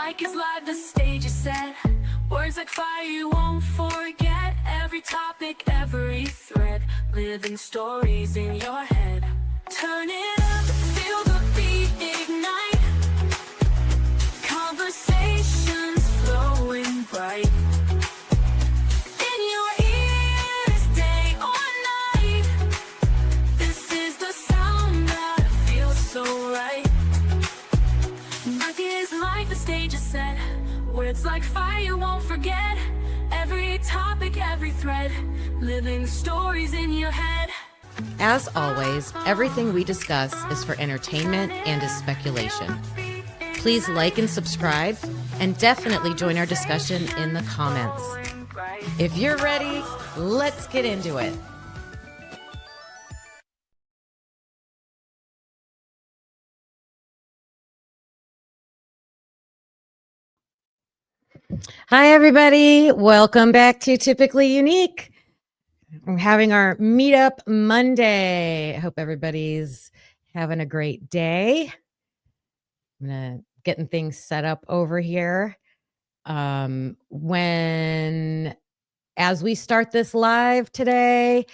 mic is live, the stage is set. Words like fire you won't forget. Every topic, every thread. Living stories in your head. Turn it up, feel the beat ignite. Conversations flowing bright. In your ears, day or night. This is the sound that feels so right. Mic is live, the stage is set. Words like fire you won't forget. Every topic, every thread. Living stories in your head. As always, everything we discuss is for entertainment and is speculation. Please like and subscribe, and definitely join our discussion in the comments. If you're ready, let's get into it. Hi, everybody. Welcome back to Typically Unique. We're having our meetup Monday. I hope everybody's having a great day. I'm gonna getting things set up over here. As we start this live today,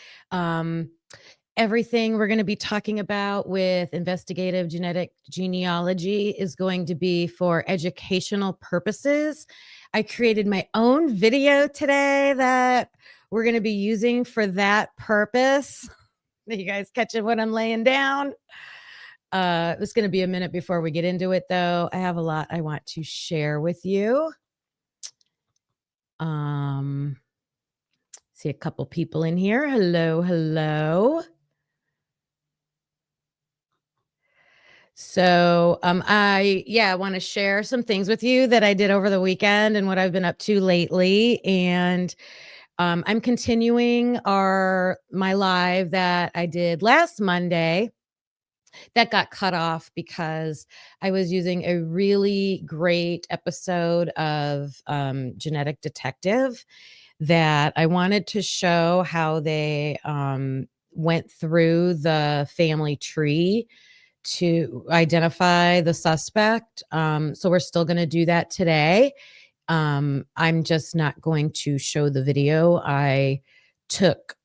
everything we're going to be talking about with investigative genetic genealogy is going to be for educational purposes. I created my own video today that we're going to be using for that purpose. Are you guys catching what I'm laying down? It's going to be a minute before we get into it, though. I have a lot I want to share with you. See a couple people in here. Hello, hello. So I want to share some things with you that I did over the weekend and what I've been up to lately. And I'm continuing my live that I did last Monday. That got cut off because I was using a really great episode of Genetic Detective that I wanted to show how they went through the family tree to identify the suspect. So we're still going to do that today. I'm just not going to show the video. I took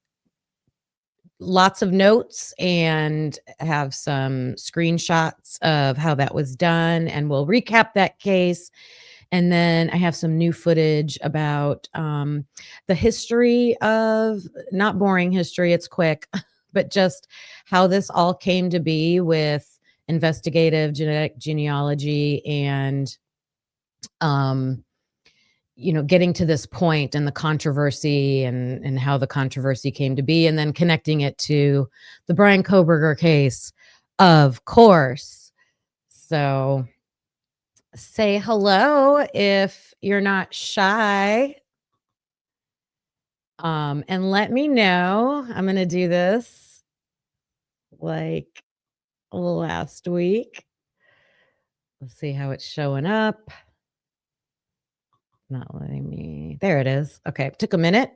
lots of notes and have some screenshots of how that was done, and we'll recap that case. And then I have some new footage about the history of, not boring history, it's quick, but just how this all came to be with investigative genetic genealogy and getting to this point and the controversy and how the controversy came to be, and then connecting it to the Bryan Kohberger case, of course. So say hello if you're not shy. And let me know. I'm going to do this like last week. Let's see how it's showing up. Not letting me. There it is. Okay. Took a minute.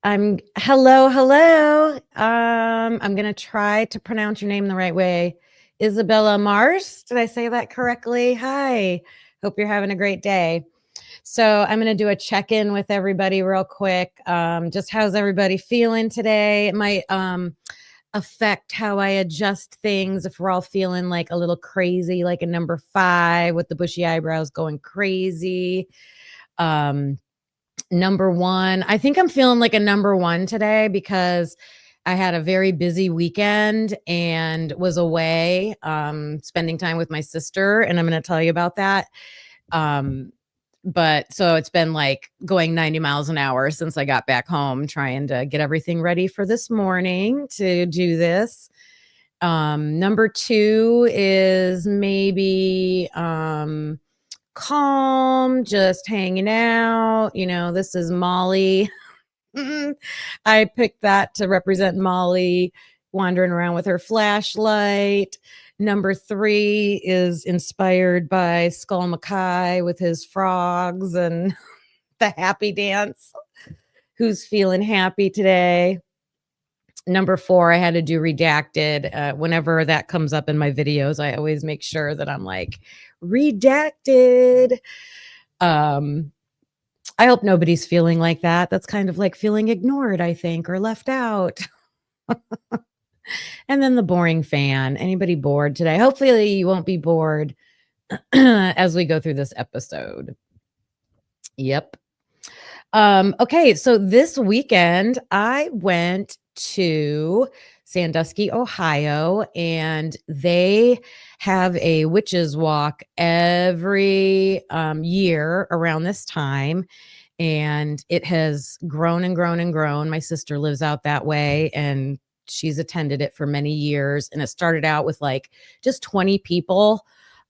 Hello. I'm going to try to pronounce your name the right way. Isabella Mars. Did I say that correctly? Hi. Hope you're having a great day. So I'm going to do a check-in with everybody real quick. Just how's everybody feeling today? It might affect how I adjust things if we're all feeling like a little crazy, like a number 5 with the bushy eyebrows going crazy. Number 1, I think I'm feeling like a number 1 today because I had a very busy weekend and was away spending time with my sister, and I'm going to tell you about that. But so it's been like going 90 miles an hour since I got back home, trying to get everything ready for this morning to do this. Number 2 is maybe calm, just hanging out. This is Molly. I picked that to represent Molly wandering around with her flashlight. Number 3 is inspired by Skull Mackay with his frogs and the happy dance. Who's feeling happy today? Number 4, I had to do redacted. Whenever that comes up in my videos, I always make sure that I'm like, redacted. Um, I hope nobody's feeling like that. That's kind of like feeling ignored, I think, or left out. And then the boring fan. Anybody bored today? Hopefully, you won't be bored as we go through this episode. Yep. Okay, so this weekend I went to Sandusky, Ohio, and they have a witches walk every year around this time. And it has grown and grown and grown. My sister lives out that way, and she's attended it for many years. And it started out with like just 20 people.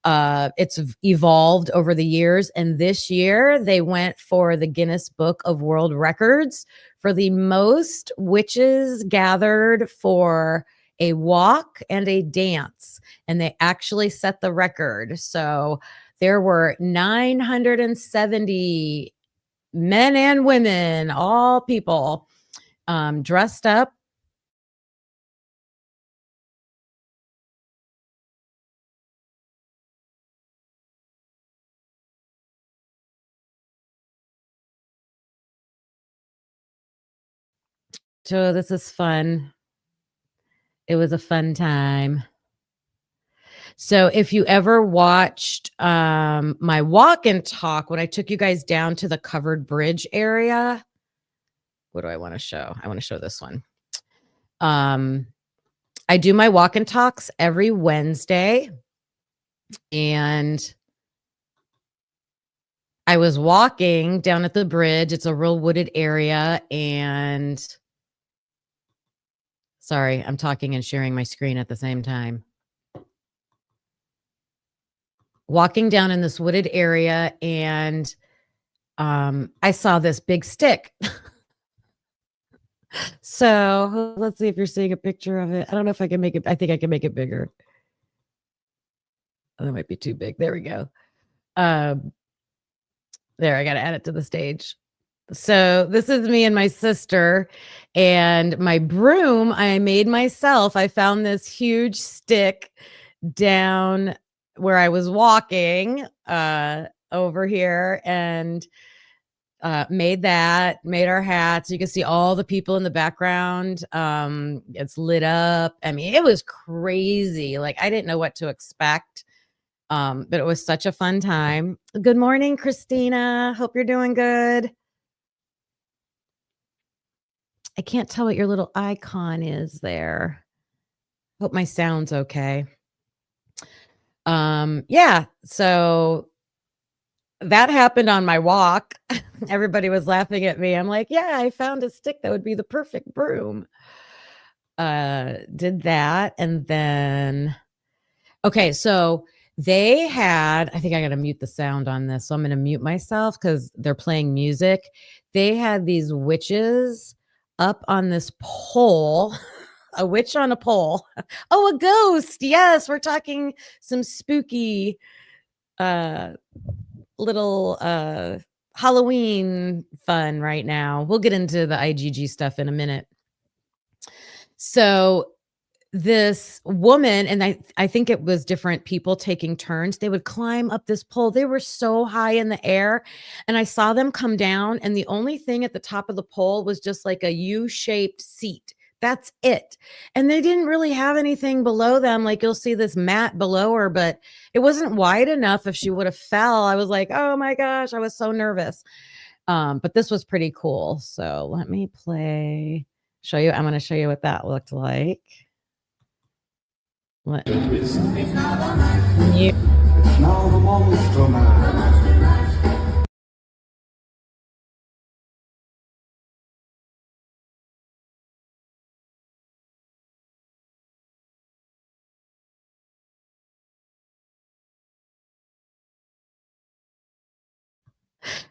It's evolved over the years. And this year they went for the Guinness Book of World Records for the most witches gathered for a walk and a dance. And they actually set the record. So there were 970 men and women, all people, dressed up. So this is fun. It was a fun time. So if you ever watched my walk and talk when I took you guys down to the covered bridge area, what do I want to show? I want to show this one. I do my walk and talks every Wednesday, and I was walking down at the bridge. It's a real wooded area, and sorry, I'm talking and sharing my screen at the same time. Walking down in this wooded area, and I saw this big stick. So let's see if you're seeing a picture of it. I don't know if I can make it. I think I can make it bigger. Oh, that might be too big. There we go. There, I got to add it to the stage. So this is me and my sister, and my broom I made myself. I found this huge stick down where I was walking over here, and made our hats. You can see all the people in the background. It's lit up. I mean, it was crazy. Like, I didn't know what to expect. But it was such a fun time. Good morning, Christina. Hope you're doing good. I can't tell what your little icon is there. Hope my sound's okay. Yeah, so that happened on my walk. Everybody was laughing at me. I'm like, yeah, I found a stick that would be the perfect broom. Did that, and then okay, so they had, I think I gotta mute the sound on this, so I'm gonna mute myself because they're playing music. They had these witches up on this pole, a witch on a pole. Oh, a ghost. Yes, we're talking some spooky little Halloween fun right now. We'll get into the IGG stuff in a minute. So this woman, and I think it was different people taking turns, they would climb up this pole. They were so high in the air, and I saw them come down, and the only thing at the top of the pole was just like a U-shaped seat. That's it. And they didn't really have anything below them. Like, you'll see this mat below her, but it wasn't wide enough. If she would have fell, I was like, oh my gosh, I was so nervous. But this was pretty cool. So let me show you. I'm going to show you what that looked like. Let you. Now the monster man.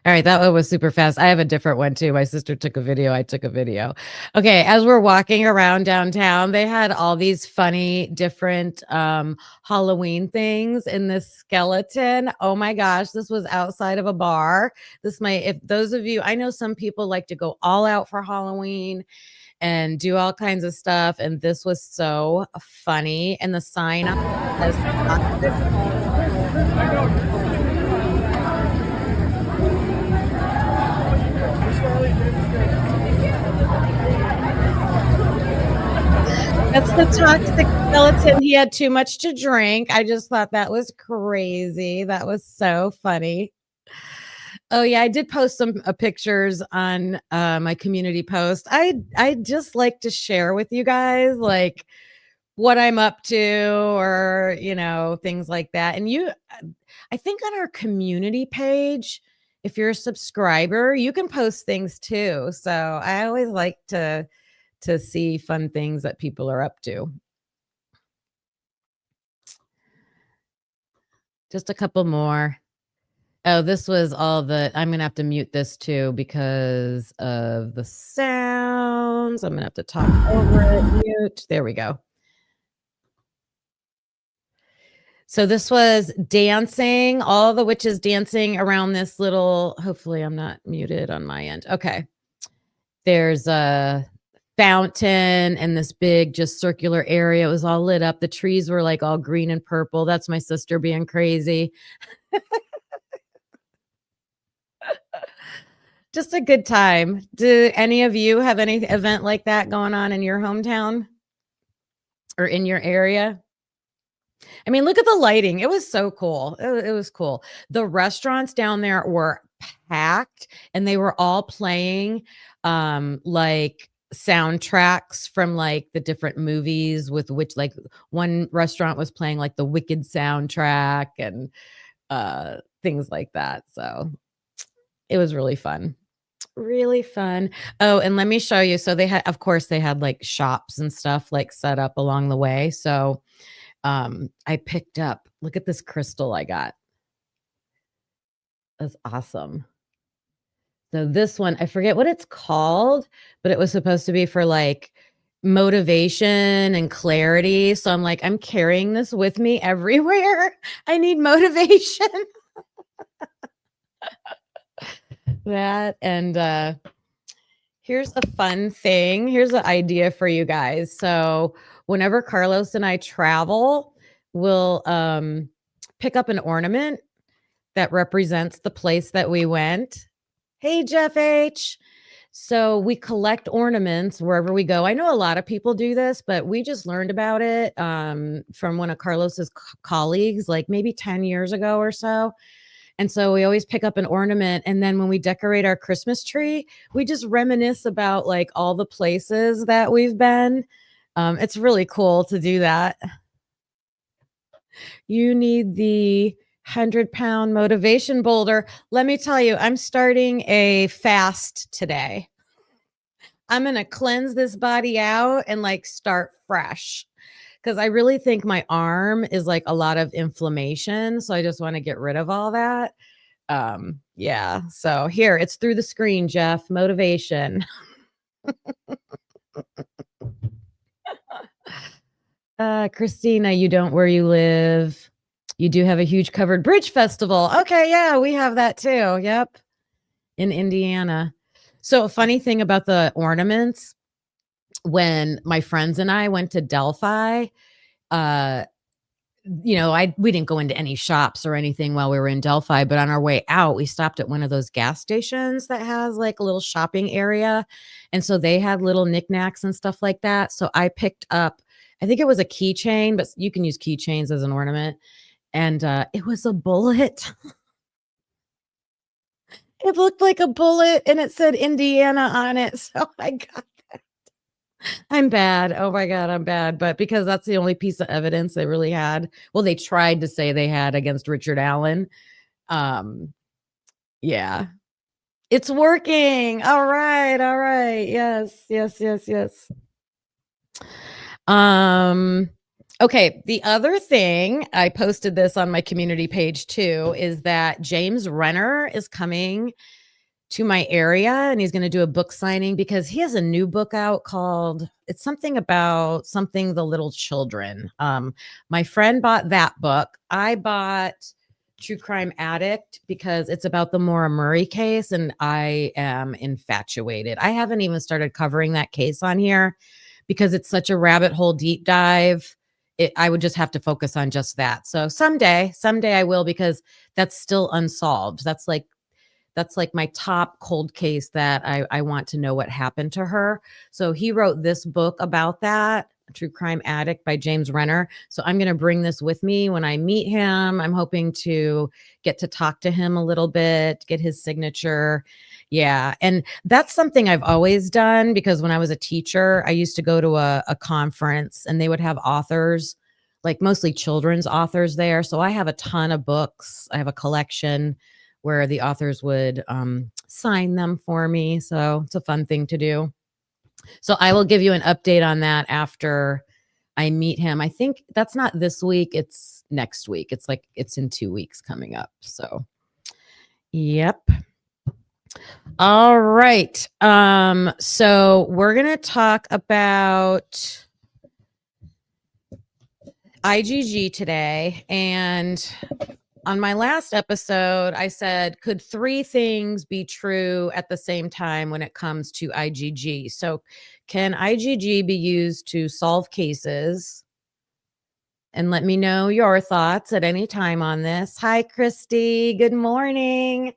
All right, that one was super fast. I have a different one too. My sister took a video. I took a video. Okay, as we're walking around downtown, they had all these funny, different Halloween things in this skeleton. Oh my gosh, this was outside of a bar. If those of you, I know some people like to go all out for Halloween, and do all kinds of stuff. And this was so funny. And the sign up says, that's the toxic skeleton. He had too much to drink. I just thought that was crazy. That was so funny. Oh yeah, I did post some pictures on my community post. I just like to share with you guys like what I'm up to, or things like that. And I think on our community page, if you're a subscriber, you can post things too. So I always like to see fun things that people are up to. Just a couple more. Oh, this was all I'm going to have to mute this too because of the sounds. I'm going to have to talk over it. Mute. There we go. So this was dancing, all the witches dancing around this little, hopefully I'm not muted on my end. Okay. There's a fountain and this big just circular area. It was all lit up. The trees were like all green and purple. That's my sister being crazy. Just a good time. Do any of you have any event like that going on in your hometown or in your area? I mean, look at the lighting. It was so cool. It was cool. The restaurants down there were packed and they were all playing like soundtracks from like the different movies, with which like one restaurant was playing like the Wicked soundtrack and things like that. So it was really fun. Really fun. Oh, and let me show you. So of course they had like shops and stuff like set up along the way. So I picked up, look at this crystal I got. That's awesome. So this one, I forget what it's called, but it was supposed to be for like motivation and clarity. So I'm like, I'm carrying this with me everywhere. I need motivation. That, and here's a fun thing. Here's an idea for you guys. So whenever Carlos and I travel, we'll pick up an ornament that represents the place that we went. Hey, Jeff H. So we collect ornaments wherever we go. I know a lot of people do this, but we just learned about it from one of Carlos's colleagues, like maybe 10 years ago or so. And so we always pick up an ornament. And then when we decorate our Christmas tree, we just reminisce about like all the places that we've been. It's really cool to do that. You need the 100-pound motivation boulder. Let me tell you, I'm starting a fast today. I'm going to cleanse this body out and like start fresh, because I really think my arm is like a lot of inflammation. So I just want to get rid of all that. Yeah. So here, it's through the screen, Jeff. Motivation. Christina, you don't where you live. You do have a huge covered bridge festival. Okay, yeah, we have that too. Yep. In Indiana. So a funny thing about the ornaments, when my friends and I went to Delphi, we didn't go into any shops or anything while we were in Delphi, but on our way out, we stopped at one of those gas stations that has like a little shopping area. And so they had little knickknacks and stuff like that. So I picked up, I think it was a keychain, but you can use keychains as an ornament. And it was a bullet. It looked like a bullet and it said Indiana on it. So I got that. I'm bad. Oh my God, I'm bad. But because that's the only piece of evidence they really had. Well, they tried to say they had against Richard Allen. Yeah. It's working. All right. All right. Yes. Yes. Yes. Yes. Okay. The other thing, I posted this on my community page too, is that James Renner is coming to my area and he's going to do a book signing because he has a new book out called, it's something about something the little children. My friend bought that book. I bought True Crime Addict because it's about the Maura Murray case, and I am infatuated. I haven't even started covering that case on here because it's such a rabbit hole deep dive. I would just have to focus on just that. So someday I will, because that's still unsolved. That's like my top cold case that I want to know what happened to her. So he wrote this book about that, True Crime Addict by James Renner. So I'm going to bring this with me when I meet him. I'm hoping to get to talk to him a little bit, get his signature. Yeah. And that's something I've always done, because when I was a teacher, I used to go to a conference and they would have authors, like mostly children's authors there. So I have a ton of books. I have a collection where the authors would sign them for me. So it's a fun thing to do. So I will give you an update on that after I meet him. I think that's not this week. It's next week. It's in 2 weeks coming up. So, yep. All right. So we're going to talk about IGG today. And on my last episode, I said, could 3 things be true at the same time when it comes to IGG? So can IGG be used to solve cases? And let me know your thoughts at any time on this. Hi, Christy. Good morning.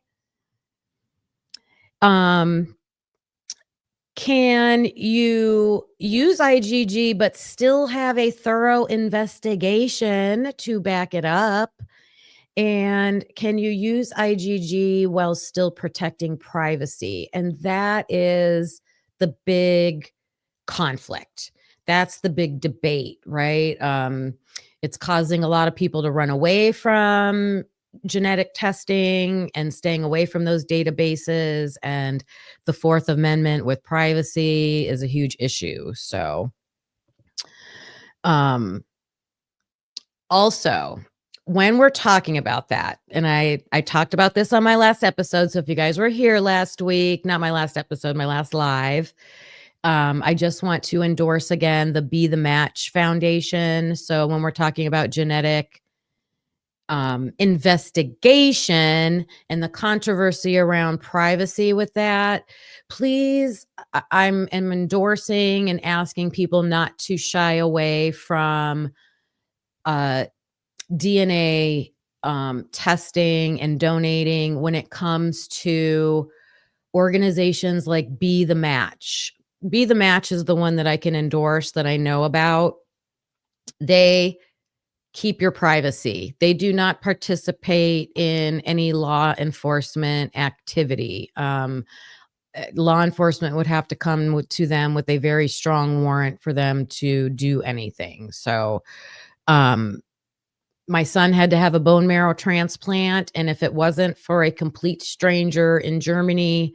Can you use IGG but still have a thorough investigation to back it up? And can you use IGG while still protecting privacy? And that is the big conflict. That's the big debate, right? It's causing a lot of people to run away from genetic testing and staying away from those databases. And the Fourth Amendment with privacy is a huge issue. So, also, when we're talking about that, and I talked about this on my last episode. So if you guys were here last week, not my last episode, my last live, I just want to endorse again the Be the Match Foundation. So when we're talking about genetic investigation and the controversy around privacy with that, please, I'm endorsing and asking people not to shy away from DNA testing and donating when it comes to organizations like Be the Match. Be the Match is the one that I can endorse, that I know about. They keep your privacy. They do not participate in any law enforcement activity. Law enforcement would have to come to them with a very strong warrant for them to do anything. So, my son had to have a bone marrow transplant, and if it wasn't for a complete stranger in Germany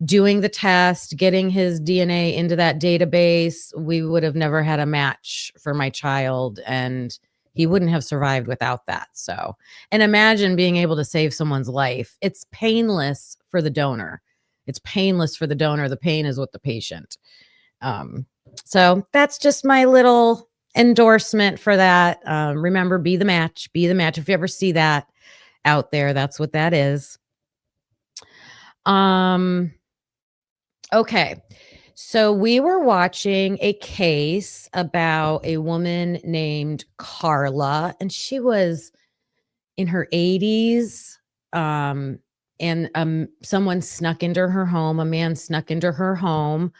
doing the test, getting his DNA into that database, we would have never had a match for my child, and he wouldn't have survived without that. So, and imagine being able to save someone's life. It's painless for the donor. It's painless for the donor. The pain is with the patient. So that's just my little endorsement for that. Remember, Be the Match. Be the Match. If you ever see that out there, that's what that is. Okay. So we were watching a case about a woman named Carla, and she was in her 80s. And someone snuck into her home. A man snuck into her home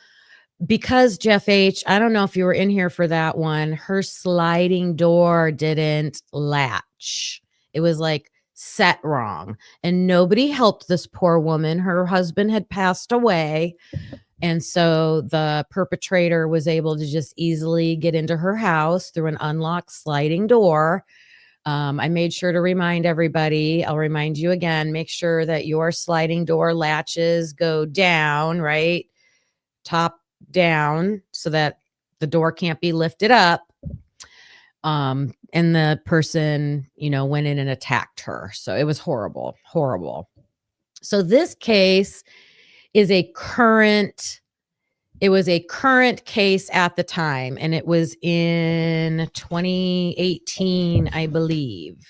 because, Jeff H., I don't know if you were in here for that one, her sliding door didn't latch. It was like set wrong, and nobody helped this poor woman. Her husband had passed away, and so the perpetrator was able to just easily get into her house through an unlocked sliding door. I made sure to remind everybody, I'll remind you again, make sure that your sliding door latches go down, right? Top down, so that the door can't be lifted up. And the person, went in and attacked her. So it was horrible, horrible. So this case is a current case at the time, and it was in 2018, I believe.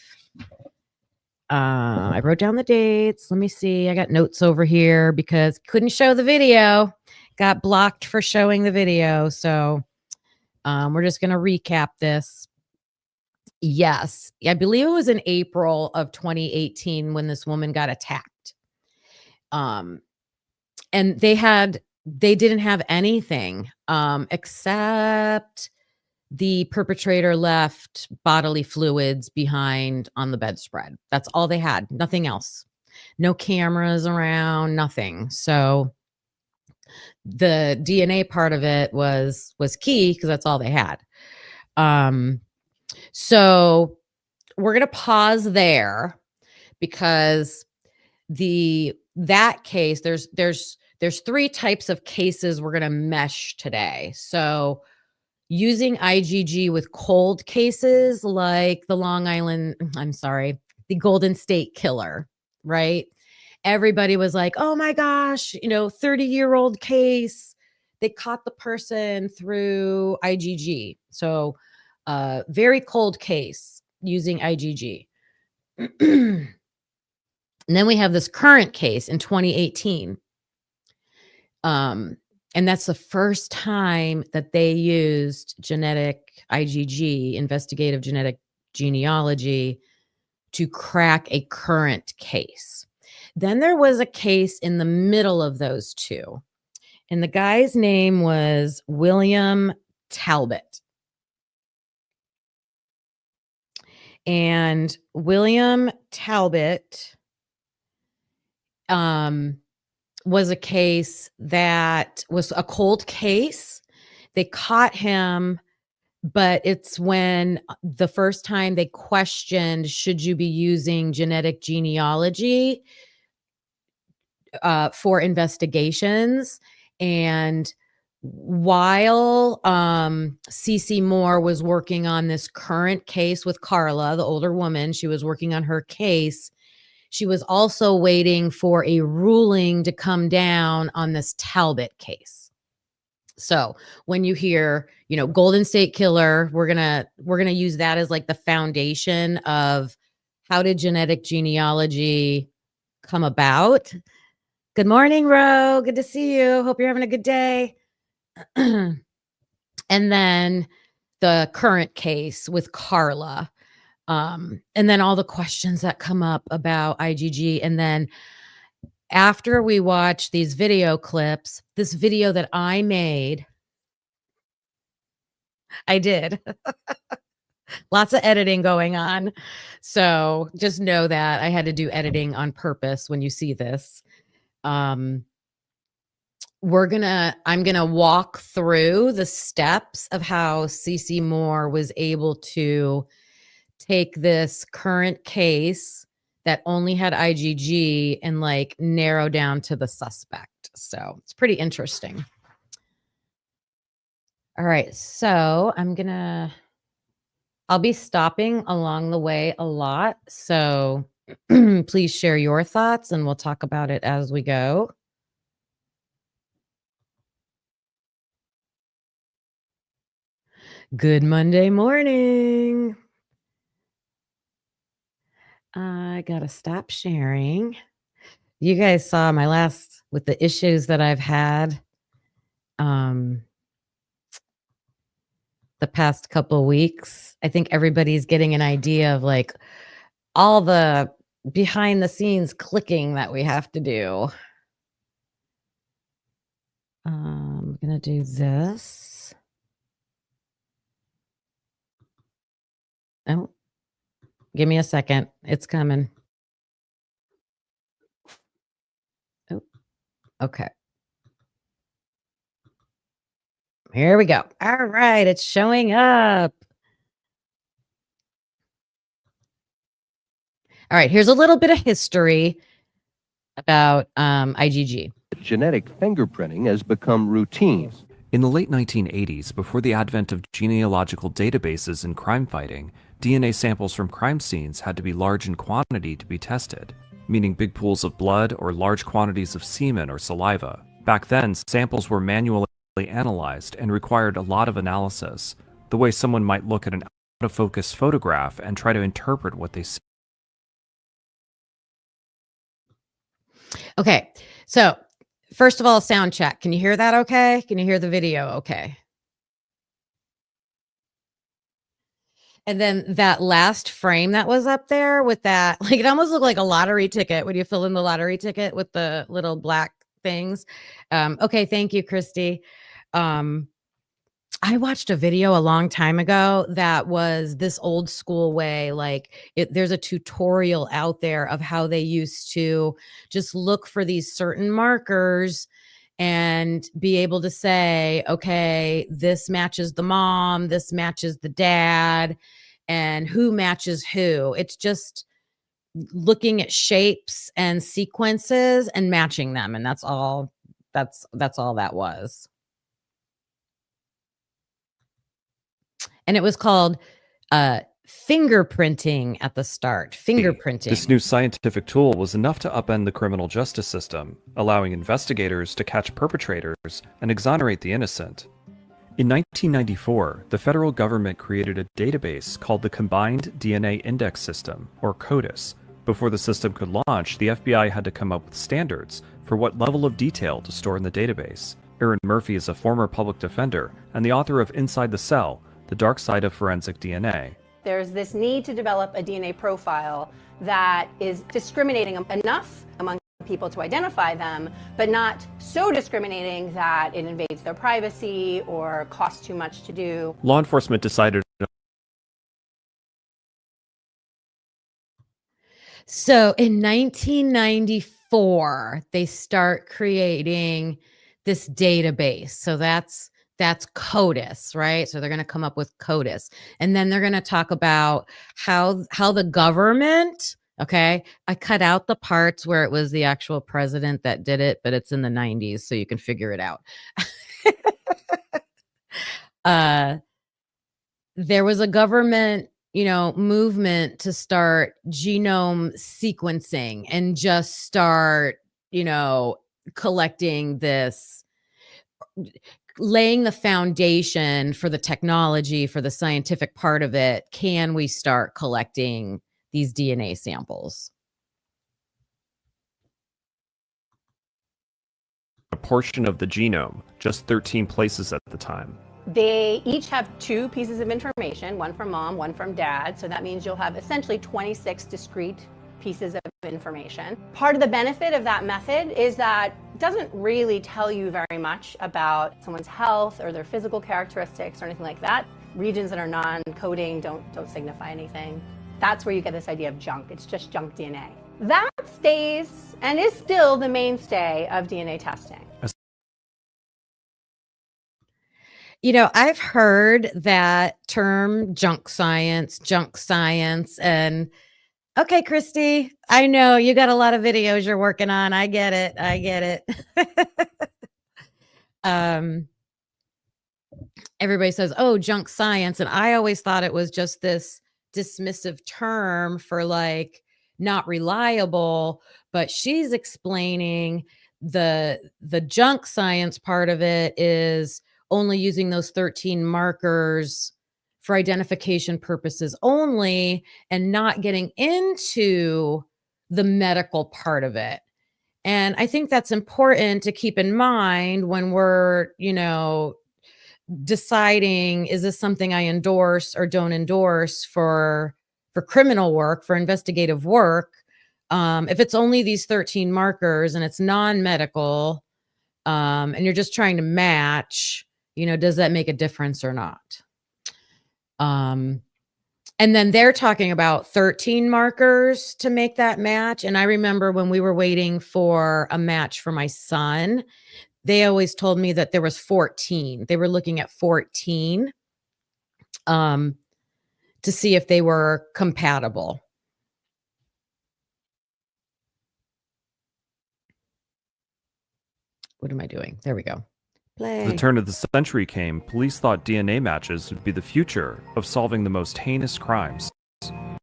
I wrote down the dates. Let me see. I got notes over here because couldn't show the video. Got blocked for showing the video. So we're just going to recap this. Yes, I believe it was in April of 2018 when this woman got attacked. And they didn't have anything except the perpetrator left bodily fluids behind on the bedspread. That's all they had. Nothing else. No cameras around, nothing. So the DNA part of it was key because that's all they had. So we're going to pause there because that case, there's three types of cases we're going to mesh today. So using IGG with cold cases like the Golden State Killer, right? Everybody was like, oh my gosh, 30-year-old case. They caught the person through IGG. So very cold case using IGG. And then we have this current case in 2018. And that's the first time that they used genetic IGG, investigative genetic genealogy, to crack a current case. Then there was a case in the middle of those two. And the guy's name was William Talbot. And William Talbot was a case that was a cold case. They caught him, but it's when the first time they questioned, should you be using genetic genealogy for investigations? And while CeCe Moore was working on this current case with Carla, the older woman, she was working on her case. She was also waiting for a ruling to come down on this Talbot case. So when you hear, Golden State Killer, we're gonna use that as like the foundation of how did genetic genealogy come about. Good morning, Ro. Good to see you. Hope you're having a good day. And then the current case with Carla. And then all the questions that come up about IGG. And then after we watch these video clips, this video that I made, I did. Lots of editing going on. So just know that I had to do editing on purpose when you see this. I'm gonna walk through the steps of how CeCe Moore was able to take this current case that only had IGG and narrow down to the suspect. So it's pretty interesting. All right. So I'll be stopping along the way a lot. So please share your thoughts and we'll talk about it as we go. Good Monday morning. I gotta stop sharing. You guys saw my last with the issues that I've had the past couple weeks. I think everybody's getting an idea of all the behind the scenes clicking that we have to do. I'm gonna do this. Oh, give me a second. It's coming. Oh, okay. Here we go. All right, it's showing up. All right, here's a little bit of history about IGG. Genetic fingerprinting has become routine. In the late 1980s, before the advent of genealogical databases in crime fighting, DNA samples from crime scenes had to be large in quantity to be tested, meaning big pools of blood or large quantities of semen or saliva. Back then, samples were manually analyzed and required a lot of analysis, the way someone might look at an out-of-focus photograph and try to interpret what they see. Okay. So first of all, sound check. Can you hear that okay? Can you hear the video okay? And then that last frame that was up there with that, like it almost looked like a lottery ticket when you fill in the lottery ticket with the little black things. Okay, thank you, Christy. I watched a video a long time ago that was this old school way. Like there's a tutorial out there of how they used to just look for these certain markers and be able to say, okay, this matches the mom, this matches the dad, and who matches who. It's just looking at shapes and sequences and matching them. And that's all all that was. And it was called fingerprinting at the start. Fingerprinting. This new scientific tool was enough to upend the criminal justice system, allowing investigators to catch perpetrators and exonerate the innocent. In 1994, the federal government created a database called the Combined DNA Index System, or CODIS. Before the system could launch, the FBI had to come up with standards for what level of detail to store in the database. Erin Murphy is a former public defender and the author of Inside the Cell, The Dark Side of Forensic DNA. There's this need to develop a DNA profile that is discriminating enough among people to identify them, but not so discriminating that it invades their privacy or costs too much to do. Law enforcement decided. So in 1994, they start creating this database. So that's CODIS, right? So they're going to come up with CODIS. And then they're going to talk about how the government, okay, I cut out the parts where it was the actual president that did it, but it's in the 90s, so you can figure it out. There was a government, movement to start genome sequencing and just start, collecting this, laying the foundation for the technology, for the scientific part of it. Can we start collecting these DNA samples? A portion of the genome, just 13 places at the time. They each have 2 pieces of information, one from mom, one from dad. So that means you'll have essentially 26 discrete pieces of information. Part of the benefit of that method is that it doesn't really tell you very much about someone's health or their physical characteristics or anything like that. Regions that are non-coding don't signify anything. That's where you get this idea of junk. It's just junk DNA. That stays and is still the mainstay of DNA testing. I've heard that term junk science, and okay, Christy, I know you got a lot of videos you're working on. I get it. Everybody says, oh, junk science. And I always thought it was just this dismissive term for like not reliable, but she's explaining the junk science part of it is only using those 13 markers for identification purposes only and not getting into the medical part of it. And I think that's important to keep in mind when we're, deciding, is this something I endorse or don't endorse for criminal work, for investigative work? If it's only these 13 markers and it's non-medical, and you're just trying to match, does that make a difference or not? And then they're talking about 13 markers to make that match. And I remember when we were waiting for a match for my son, they always told me that there was 14. They were looking at 14 to see if they were compatible. What am I doing? There we go. Play. The turn of the century came, police thought DNA matches would be the future of solving the most heinous crimes. And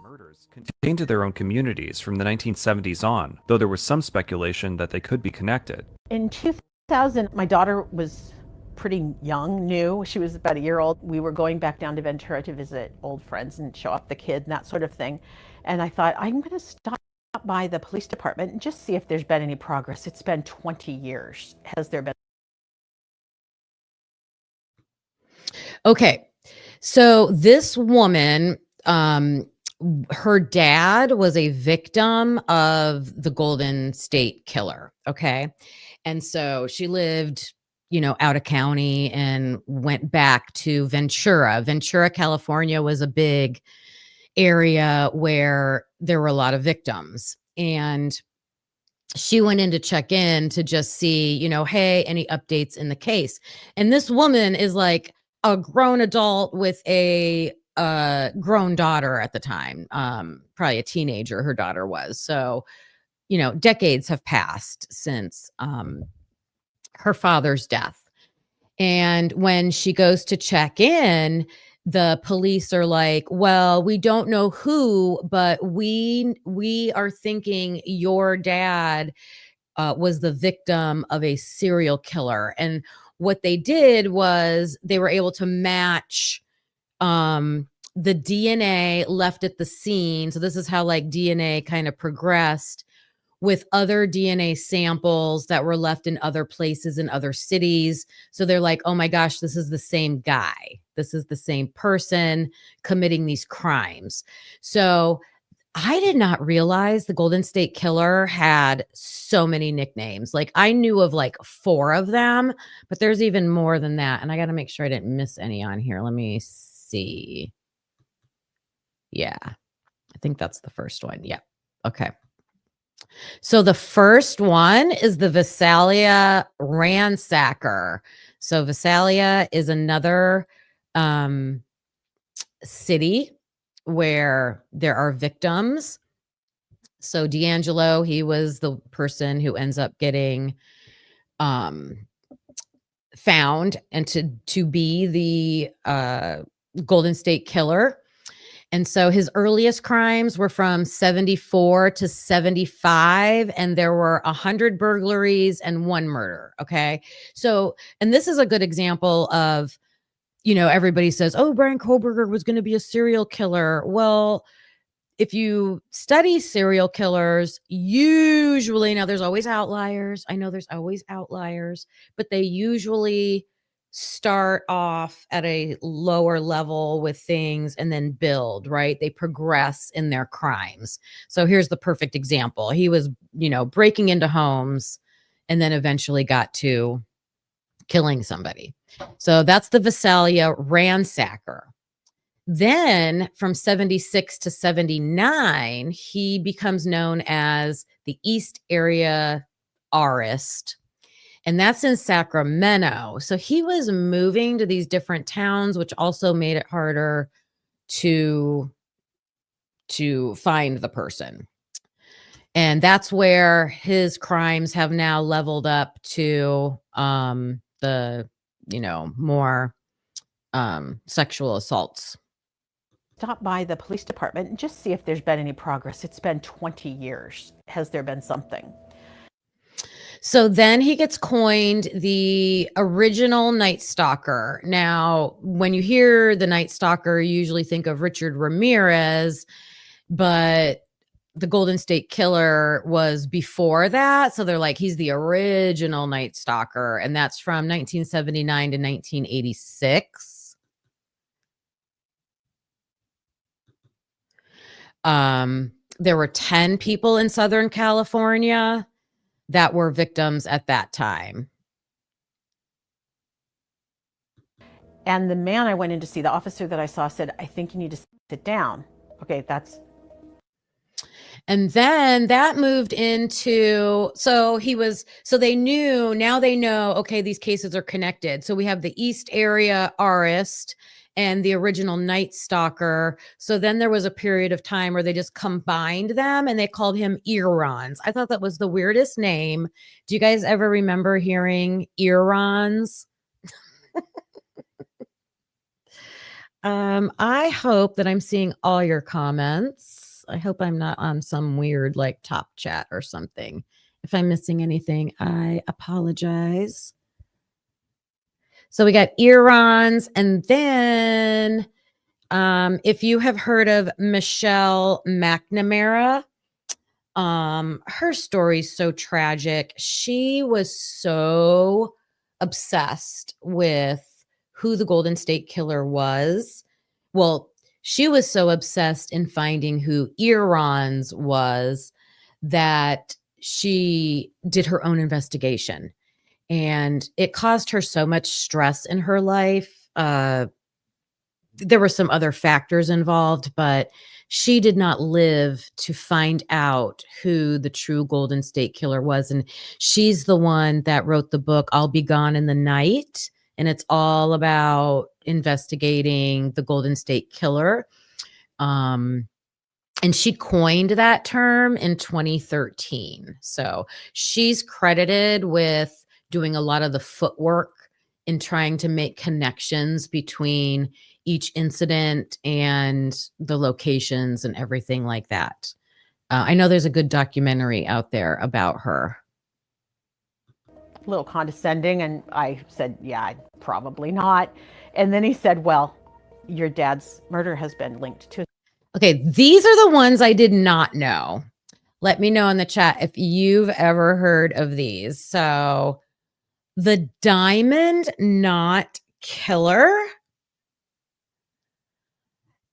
murders contained to their own communities from the 1970s on, though there was some speculation that they could be connected. In 2000, my daughter was pretty young, new. She was about a year old. We were going back down to Ventura to visit old friends and show off the kid and that sort of thing. And I thought, I'm going to stop Stop by the police department and just see if there's been any progress. It's been 20 years. Has there been? Okay. So this woman, her dad was a victim of the Golden State Killer. Okay. And so she lived, out of county and went back to Ventura. Ventura, California was a big area where there were a lot of victims. And she went in to check in to just see, hey, any updates in the case. And this woman is like a grown adult with a grown daughter at the time, probably a teenager, her daughter was. So, decades have passed since her father's death. And when she goes to check in, the police are like, well, we don't know who, but we are thinking your dad was the victim of a serial killer. And what they did was they were able to match the DNA left at the scene. So this is how like DNA kind of progressed with other DNA samples that were left in other places in other cities. So they're like, oh my gosh, this is the same guy. This is the same person committing these crimes. So I did not realize the Golden State Killer had so many nicknames. Like I knew of like 4 of them, but there's even more than that. And I got to make sure I didn't miss any on here. Let me see. Yeah, I think that's the first one. Yeah. Okay. So the first one is the Visalia ransacker. So Visalia is another city where there are victims. So D'Angelo, he was the person who ends up getting found and to be the Golden State Killer. And so his earliest crimes were from 74 to 75, and there were 100 burglaries and 1 murder. Okay. So, and this is a good example of, everybody says, oh, Bryan Kohberger was going to be a serial killer. Well, if you study serial killers, usually, now there's always outliers. I know there's always outliers, but they usually start off at a lower level with things and then build, right? They progress in their crimes. So here's the perfect example. He was, breaking into homes and then eventually got to killing somebody. So that's the Visalia ransacker. Then from 76 to 79, he becomes known as the East Area Arist. And that's in Sacramento. So he was moving to these different towns, which also made it harder to find the person. And that's where his crimes have now leveled up to the, more sexual assaults. Stop by the police department and just see if there's been any progress. It's been 20 years. Has there been something? So then he gets coined the original Night Stalker. Now, when you hear the Night Stalker, you usually think of Richard Ramirez, but the Golden State Killer was before that. So they're like, he's the original Night Stalker. And that's from 1979 to 1986. There were 10 people in Southern California that were victims at that time. And the man I went in to see, the officer that I saw, said, I think you need to sit down. Okay, and then that moved into, so they knew, now they know, okay, these cases are connected. So we have the East Area Arist and the original Night Stalker. So then there was a period of time where they just combined them and they called him Earons. I thought that was the weirdest name. Do you guys ever remember hearing Earons? I hope that I'm seeing all your comments. I hope I'm not on some weird like top chat or something. If I'm missing anything, I apologize. So we got Earons, and then if you have heard of Michelle McNamara, Her story's so tragic. She was so obsessed with who the Golden State Killer was. Well, she was so obsessed in finding who Iran's was that she did her own investigation. And it caused her so much stress in her life. There were some other factors involved, but she did not live to find out who the true Golden State Killer was. And she's the one that wrote the book, I'll Be Gone in the Night. And it's all about investigating the Golden State Killer. And she coined that term in 2013. So she's credited with doing a lot of the footwork in trying to make connections between each incident and the locations and everything like that. I know there's a good documentary out there about her. A little condescending, and I said, yeah, probably not. And then he said, well, your dad's murder has been linked to. Okay, these are the ones I did not know. Let me know in the chat if you've ever heard of these. So the Diamond Knot Killer.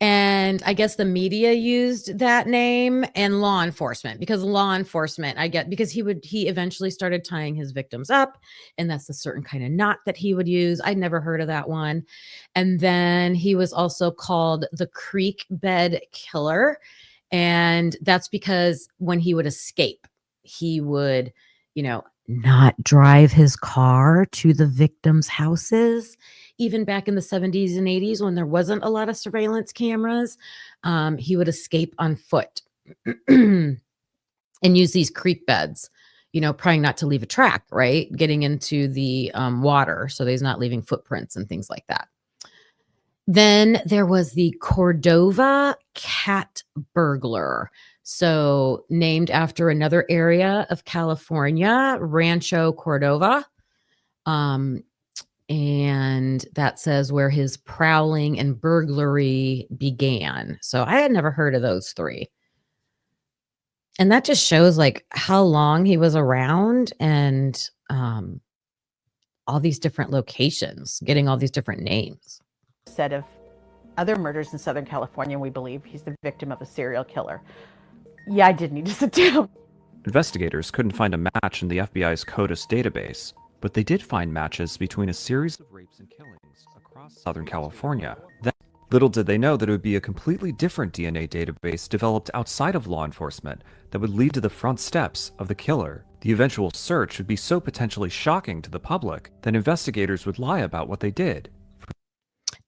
And I guess the media used that name, and law enforcement, because he eventually started tying his victims up, and that's a certain kind of knot that he would use. I'd never heard of that one. And then he was also called the Creek Bed Killer. And that's because when he would escape, he would, not drive his car to the victims' houses. Even back in the 70s and 80s, when there wasn't a lot of surveillance cameras, he would escape on foot and use these creek beds, trying not to leave a track, right? Getting into the water so that he's not leaving footprints and things like that. Then there was the Cordova Cat Burglar. So named after another area of California, Rancho Cordova. And that says where his prowling and burglary began. So I had never heard of those three. And that just shows like how long he was around, and all these different locations, getting all these different names. Set of other murders in Southern California, we believe he's the victim of a serial killer. Yeah, I did need to sit down. Investigators couldn't find a match in the FBI's CODIS database, but they did find matches between a series of rapes and killings across Southern California. Little did they know that it would be a completely different DNA database developed outside of law enforcement that would lead to the front steps of the killer. The eventual search would be so potentially shocking to the public that investigators would lie about what they did.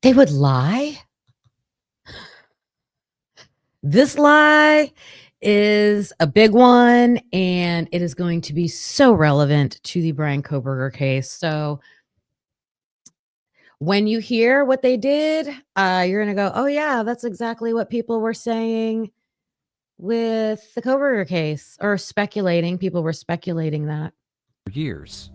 They would lie? This lie is a big one, and it is going to be so relevant to the Bryan Kohberger case. So when you hear what they did, you're going to go, oh yeah, that's exactly what people were saying with the Kohberger case, or speculating. People were speculating that. For years.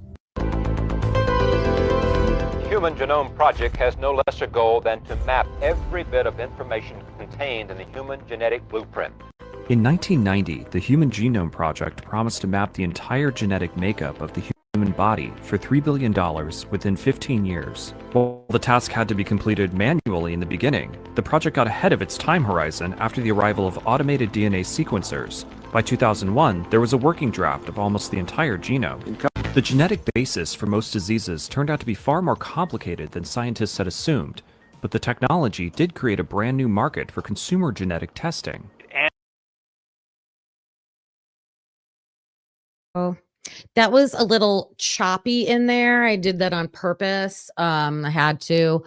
Human Genome Project has no lesser goal than to map every bit of information contained in the human genetic blueprint. In 1990, the Human Genome Project promised to map the entire genetic makeup of the human body for $3 billion within 15 years. While the task had to be completed manually in the beginning, the project got ahead of its time horizon after the arrival of automated DNA sequencers. By 2001, there was a working draft of almost the entire genome. The genetic basis for most diseases turned out to be far more complicated than scientists had assumed, but the technology did create a brand new market for consumer genetic testing. That was a little choppy in there. I did that on purpose. I had to.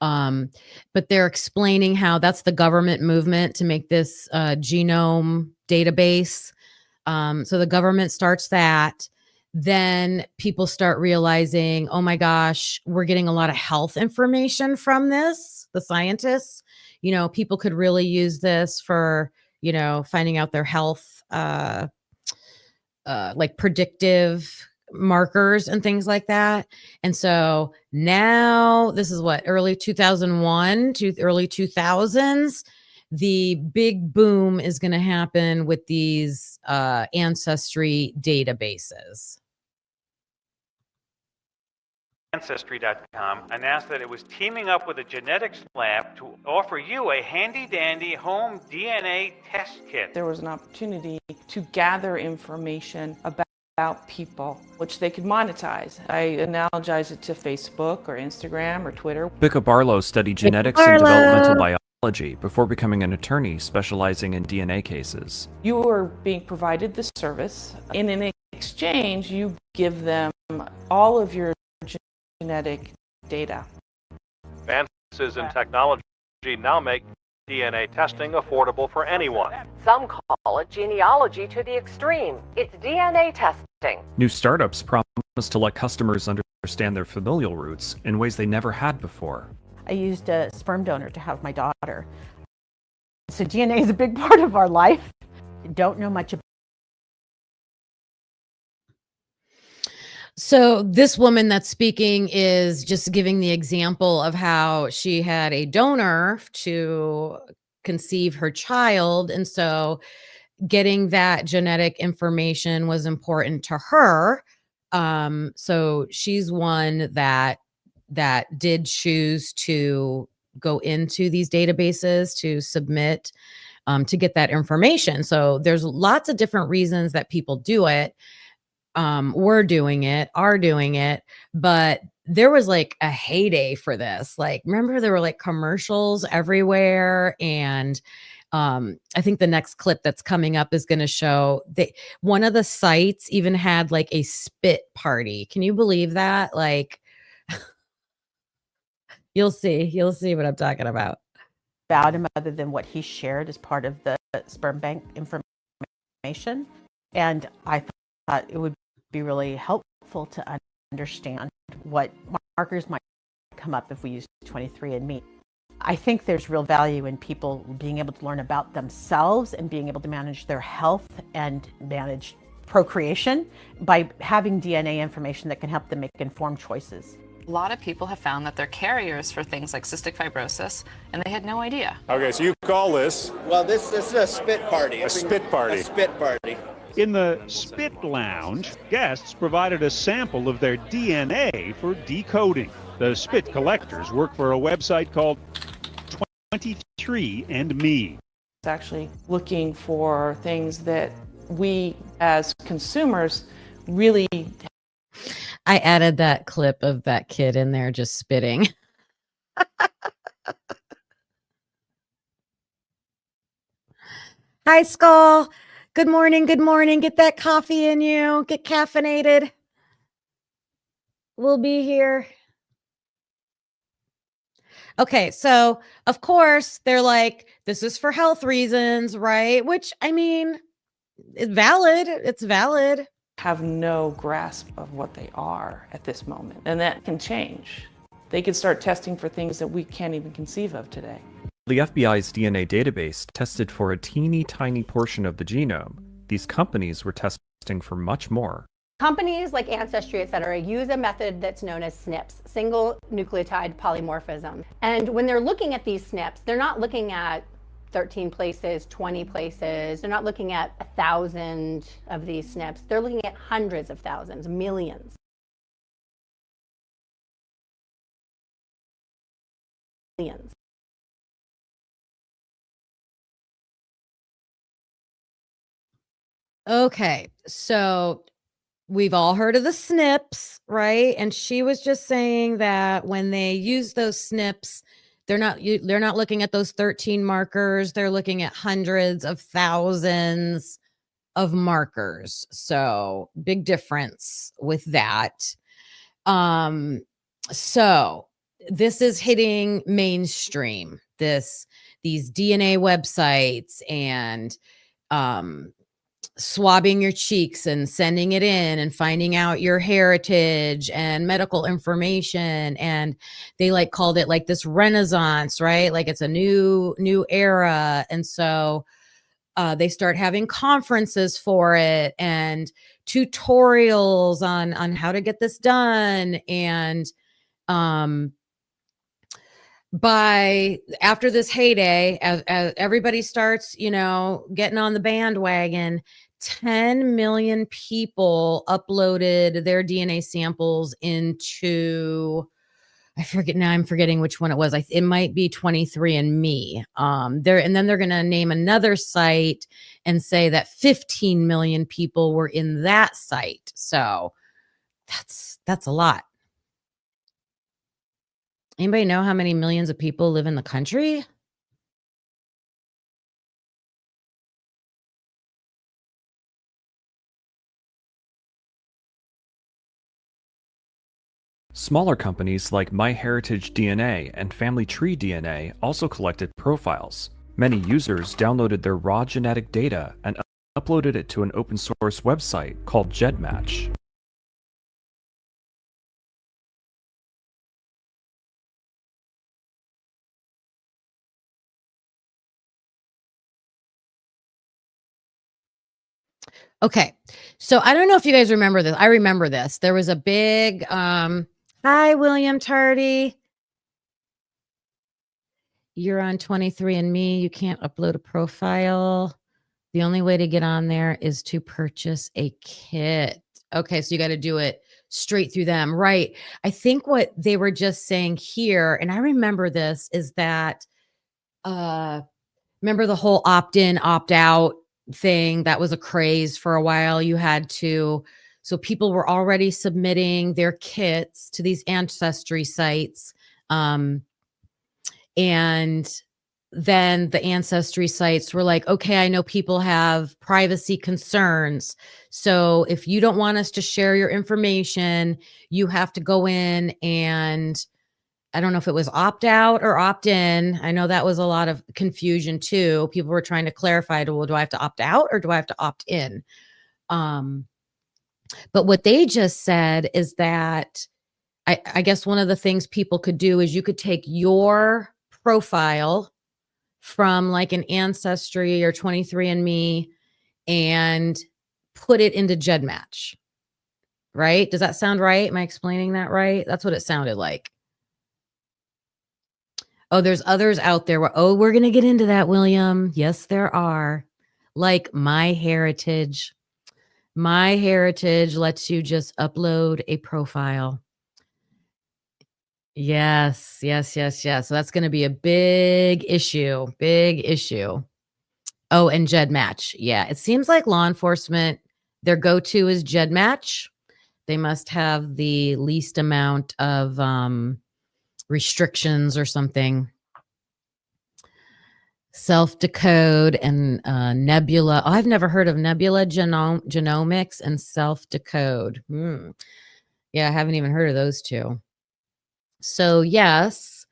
But they're explaining how that's the government movement to make this genome database. So the government starts that. Then people start realizing, oh my gosh, we're getting a lot of health information from this. The scientists, people could really use this for, finding out their health, like predictive markers and things like that. And so now this is what, early 2001 to early 2000s. the big boom is going to happen with these ancestry databases. Ancestry.com announced that it was teaming up with a genetics lab to offer you a handy-dandy home DNA test kit. There was an opportunity to gather information about people, which they could monetize. I analogize it to Facebook or Instagram or Twitter. Bika Barlow studied genetics and developmental biology before becoming an attorney specializing in DNA cases. You are being provided the service. In an exchange, you give them all of your genetic data. Advances in technology now make DNA testing affordable for anyone. Some call it genealogy to the extreme. It's DNA testing. New startups promise to let customers understand their familial roots in ways they never had before. I used a sperm donor to have my daughter. So DNA is a big part of our life. Don't know much about. So this woman that's speaking is just giving the example of how she had a donor to conceive her child. And so getting that genetic information was important to her. So she's one that did choose to go into these databases to submit to get that information. So there's lots of different reasons that people do it. We're doing it, are doing it, but there was like a heyday for this. Like, remember there were like commercials everywhere. And I think the next clip that's coming up is going to show that one of the sites even had like a spit party. Can you believe that? Like, you'll see what I'm talking about. About him other than what he shared as part of the sperm bank information. And I thought it would be really helpful to understand what markers might come up if we use 23andMe. I think there's real value in people being able to learn about themselves and being able to manage their health and manage procreation by having DNA information that can help them make informed choices. A lot of people have found that they're carriers for things like cystic fibrosis, and they had no idea. Okay, so you call this? Well, this is a spit party. A spit party. A spit party. In the Spit Lounge, guests provided a sample of their DNA for decoding. The spit collectors work for a website called 23andMe. It's actually looking for things that we as consumers really. I added that clip of that kid in there just spitting. Hi, Skull. Good morning. Good morning. Get that coffee in you. Get caffeinated. We'll be here. Okay, so of course they're like, this is for health reasons, right? Which, I mean, it's valid. It's valid. Have no grasp of what they are at this moment. And that can change. They could start testing for things that we can't even conceive of today. The FBI's DNA database tested for a teeny tiny portion of the genome. These companies were testing for much more. Companies like Ancestry, et cetera, use a method that's known as SNPs, single nucleotide polymorphism. And when they're looking at these SNPs, they're not looking at 13 places, 20 places. They're not looking at 1,000 of these SNPs. They're looking at hundreds of thousands, millions. Millions. Okay, so we've all heard of the SNPs, right? And she was just saying that when they use those SNPs, they're not looking at those 13 markers. They're looking at hundreds of thousands of markers. So big difference with that. So this is hitting mainstream. These DNA websites and swabbing your cheeks and sending it in and finding out your heritage and medical information. And they like called it like this renaissance, right? Like it's a new era. And so they start having conferences for it and tutorials on how to get this done. And after this heyday, as everybody starts, getting on the bandwagon, 10 million people uploaded their DNA samples into, I'm forgetting which one it was. It might be 23andMe. And then they're going to name another site and say that 15 million people were in that site. So that's a lot. Anybody know how many millions of people live in the country? Smaller companies like MyHeritageDNA and FamilyTreeDNA also collected profiles. Many users downloaded their raw genetic data and uploaded it to an open source website called GEDmatch. Okay. So I don't know if you guys remember this. I remember this. There was a big, hi, William Tardy. You're on 23andMe. You can't upload a profile. The only way to get on there is to purchase a kit. Okay. So you got to do it straight through them. Right. I think what they were just saying here, and I remember this, is that, remember the whole opt-in, opt-out thing? That was a craze for a while. So people were already submitting their kits to these ancestry sites. And then the ancestry sites were like, okay, I know people have privacy concerns. So if you don't want us to share your information, you have to go in and, I don't know if it was opt out or opt in. I know that was a lot of confusion too. People were trying to clarify, well, do I have to opt out or do I have to opt in? But what they just said is that I guess one of the things people could do is you could take your profile from like an Ancestry or 23andMe and put it into GEDmatch, right? Does that sound right? Am I explaining that right? That's what it sounded like. Oh, there's others out there where, we're going to get into that, William. Yes, there are. Like MyHeritage. MyHeritage lets you just upload a profile. Yes. So that's going to be a big issue. Oh, and GEDmatch. Yeah, it seems like law enforcement, their go-to is GEDmatch. They must have the least amount of restrictions or something. Self-decode and Nebula. Oh, I've never heard of Nebula Genomics and self-decode. Yeah, I haven't even heard of those two. So yes,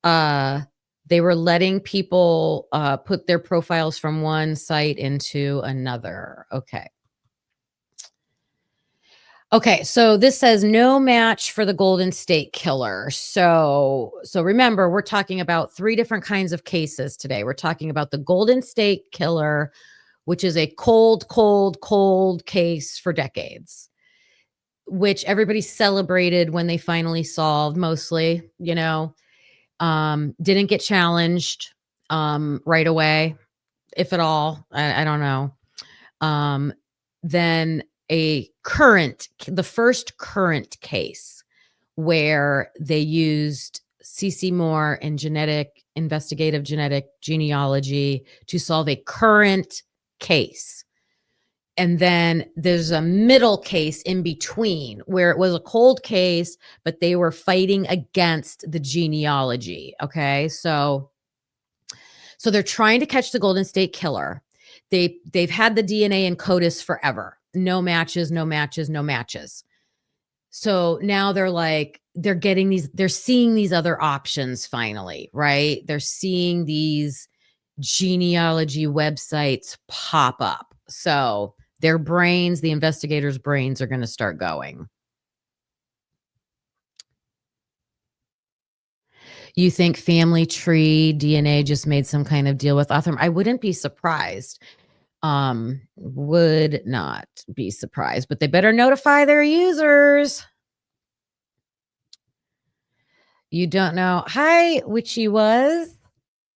they were letting people put their profiles from one site into another. Okay, so this says no match for the Golden State Killer. So remember, we're talking about 3 different kinds of cases today. We're talking about the Golden State Killer, which is a cold case for decades, which everybody celebrated when they finally solved, mostly, didn't get challenged right away, if at all. I don't know. Then the first current case where they used C.C. Moore and investigative genetic genealogy to solve a current case. And then there's a middle case in between where it was a cold case, but they were fighting against the genealogy. Okay. So they're trying to catch the Golden State Killer. They've had the DNA in CODIS forever. No matches. So now they're seeing these other options finally, right? They're seeing these genealogy websites pop up. So the investigators' brains are going to start going. You think FamilyTreeDNA just made some kind of deal with Author? I wouldn't be surprised. Would not be surprised, but they better notify their users. You don't know. Hi, Witchy Was.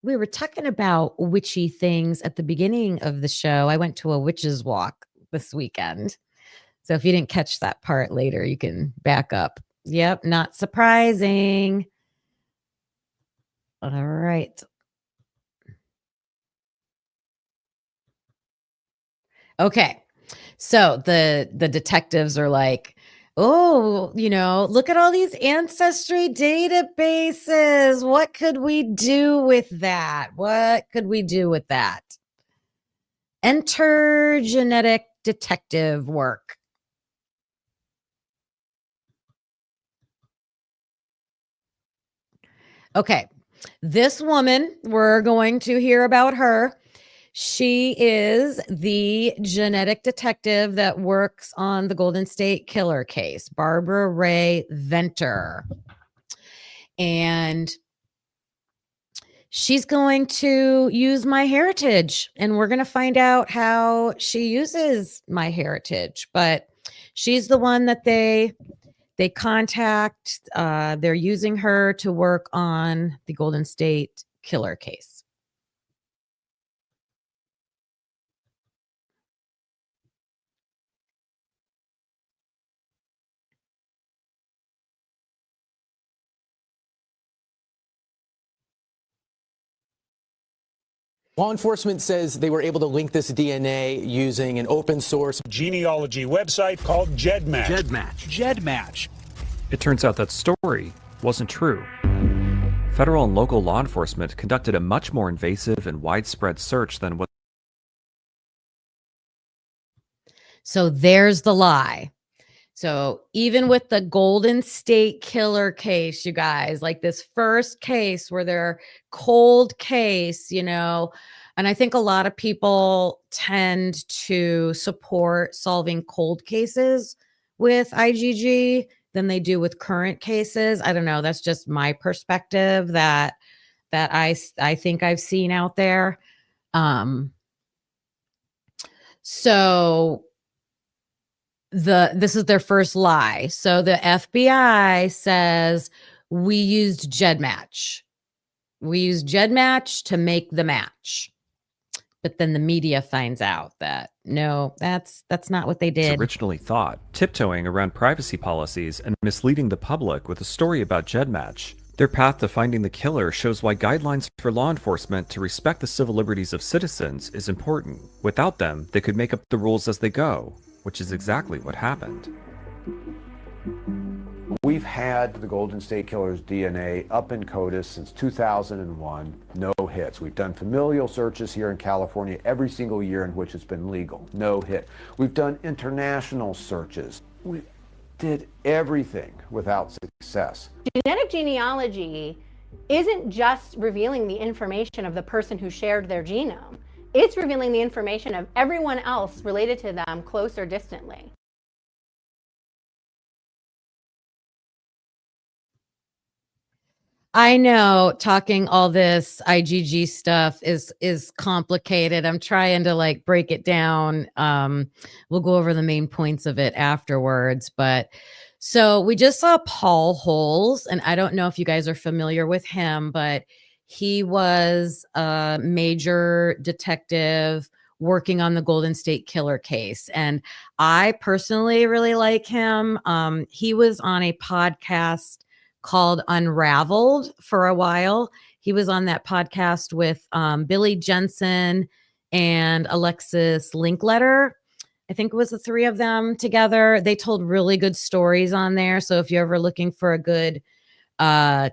We were talking about witchy things at the beginning of the show. I went to a witch's walk this weekend. So if you didn't catch that part later, you can back up. Yep, not surprising. All right. Okay. So the detectives are like, "Oh, look at all these ancestry databases. What could we do with that? What could we do with that?" Enter genetic detective work. Okay. This woman, we're going to hear about her. She is the genetic detective that works on the Golden State Killer case, Barbara Ray Venter. And she's going to use MyHeritage, and we're going to find out how she uses MyHeritage. But she's the one that they contact. They're using her to work on the Golden State Killer case. Law enforcement says they were able to link this DNA using an open source genealogy website called GEDmatch. GEDmatch. It turns out that story wasn't true. Federal and local law enforcement conducted a much more invasive and widespread search than what. So there's the lie. So even with the Golden State Killer case, you guys, like this first case where they're cold case, and I think a lot of people tend to support solving cold cases with IGG than they do with current cases. I don't know. That's just my perspective that I think I've seen out there. So this is their first lie. So the FBI says we used GEDmatch. We used GEDmatch to make the match. But then the media finds out that no, that's not what they did. Originally thought, tiptoeing around privacy policies and misleading the public with a story about GEDmatch. Their path to finding the killer shows why guidelines for law enforcement to respect the civil liberties of citizens is important. Without them, they could make up the rules as they go, which is exactly what happened. We've had the Golden State Killer's DNA up in CODIS since 2001, no hits. We've done familial searches here in California every single year in which it's been legal, no hit. We've done international searches. We did everything without success. Genetic genealogy isn't just revealing the information of the person who shared their genome. It's revealing the information of everyone else related to them, close or distantly. I know talking all this IGG stuff is complicated. I'm trying to break it down. We'll go over the main points of it afterwards. But so we just saw Paul Holes, and I don't know if you guys are familiar with him, but he was a major detective working on the Golden State Killer case. And I personally really like him. He was on a podcast called Unraveled for a while. He was on that podcast with Billy Jensen and Alexis Linkletter. I think it was the three of them together. They told really good stories on there. So if you're ever looking for a good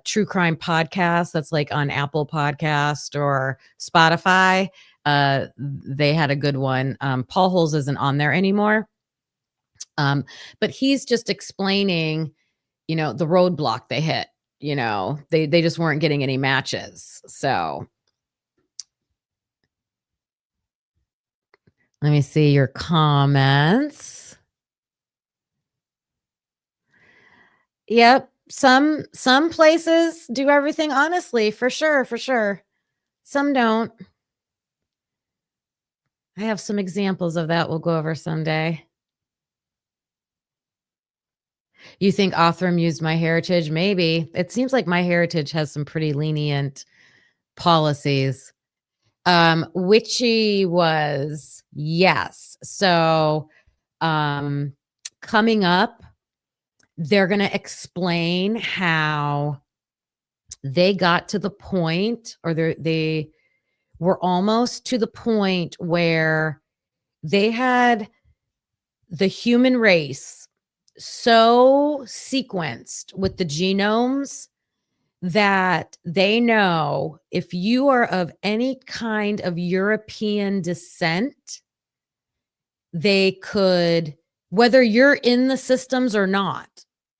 true crime podcast that's on Apple Podcast or Spotify, they had a good one. Paul Holes isn't on there anymore. But he's just explaining the roadblock they hit. They just weren't getting any matches. So let me see your comments. Yep. Some places do everything honestly, for sure. Some don't. I have some examples of that we'll go over someday. You think Othram used MyHeritage? Maybe. It seems like MyHeritage has some pretty lenient policies. Witchy was yes. So coming up, they're going to explain how they got to the point, or they were almost to the point where they had the human race so sequenced with the genomes that they know if you are of any kind of European descent, they could, whether you're in the systems or not.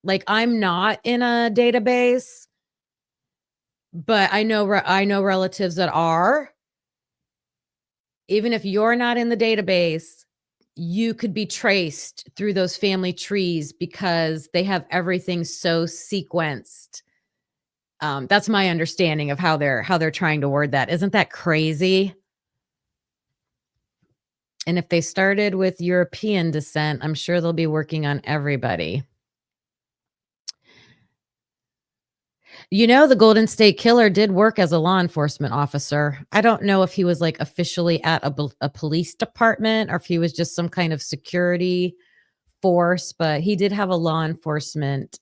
Like, I'm not in a database, but I know relatives that are. Even if you're not in the database, you could be traced through those family trees because they have everything so sequenced. That's my understanding of how they're trying to word that. Isn't that crazy? And if they started with European descent, I'm sure they'll be working on everybody. You know, the Golden State Killer did work as a law enforcement officer. I don't know if he was like officially at a police department or if he was just some kind of security force, but he did have a law enforcement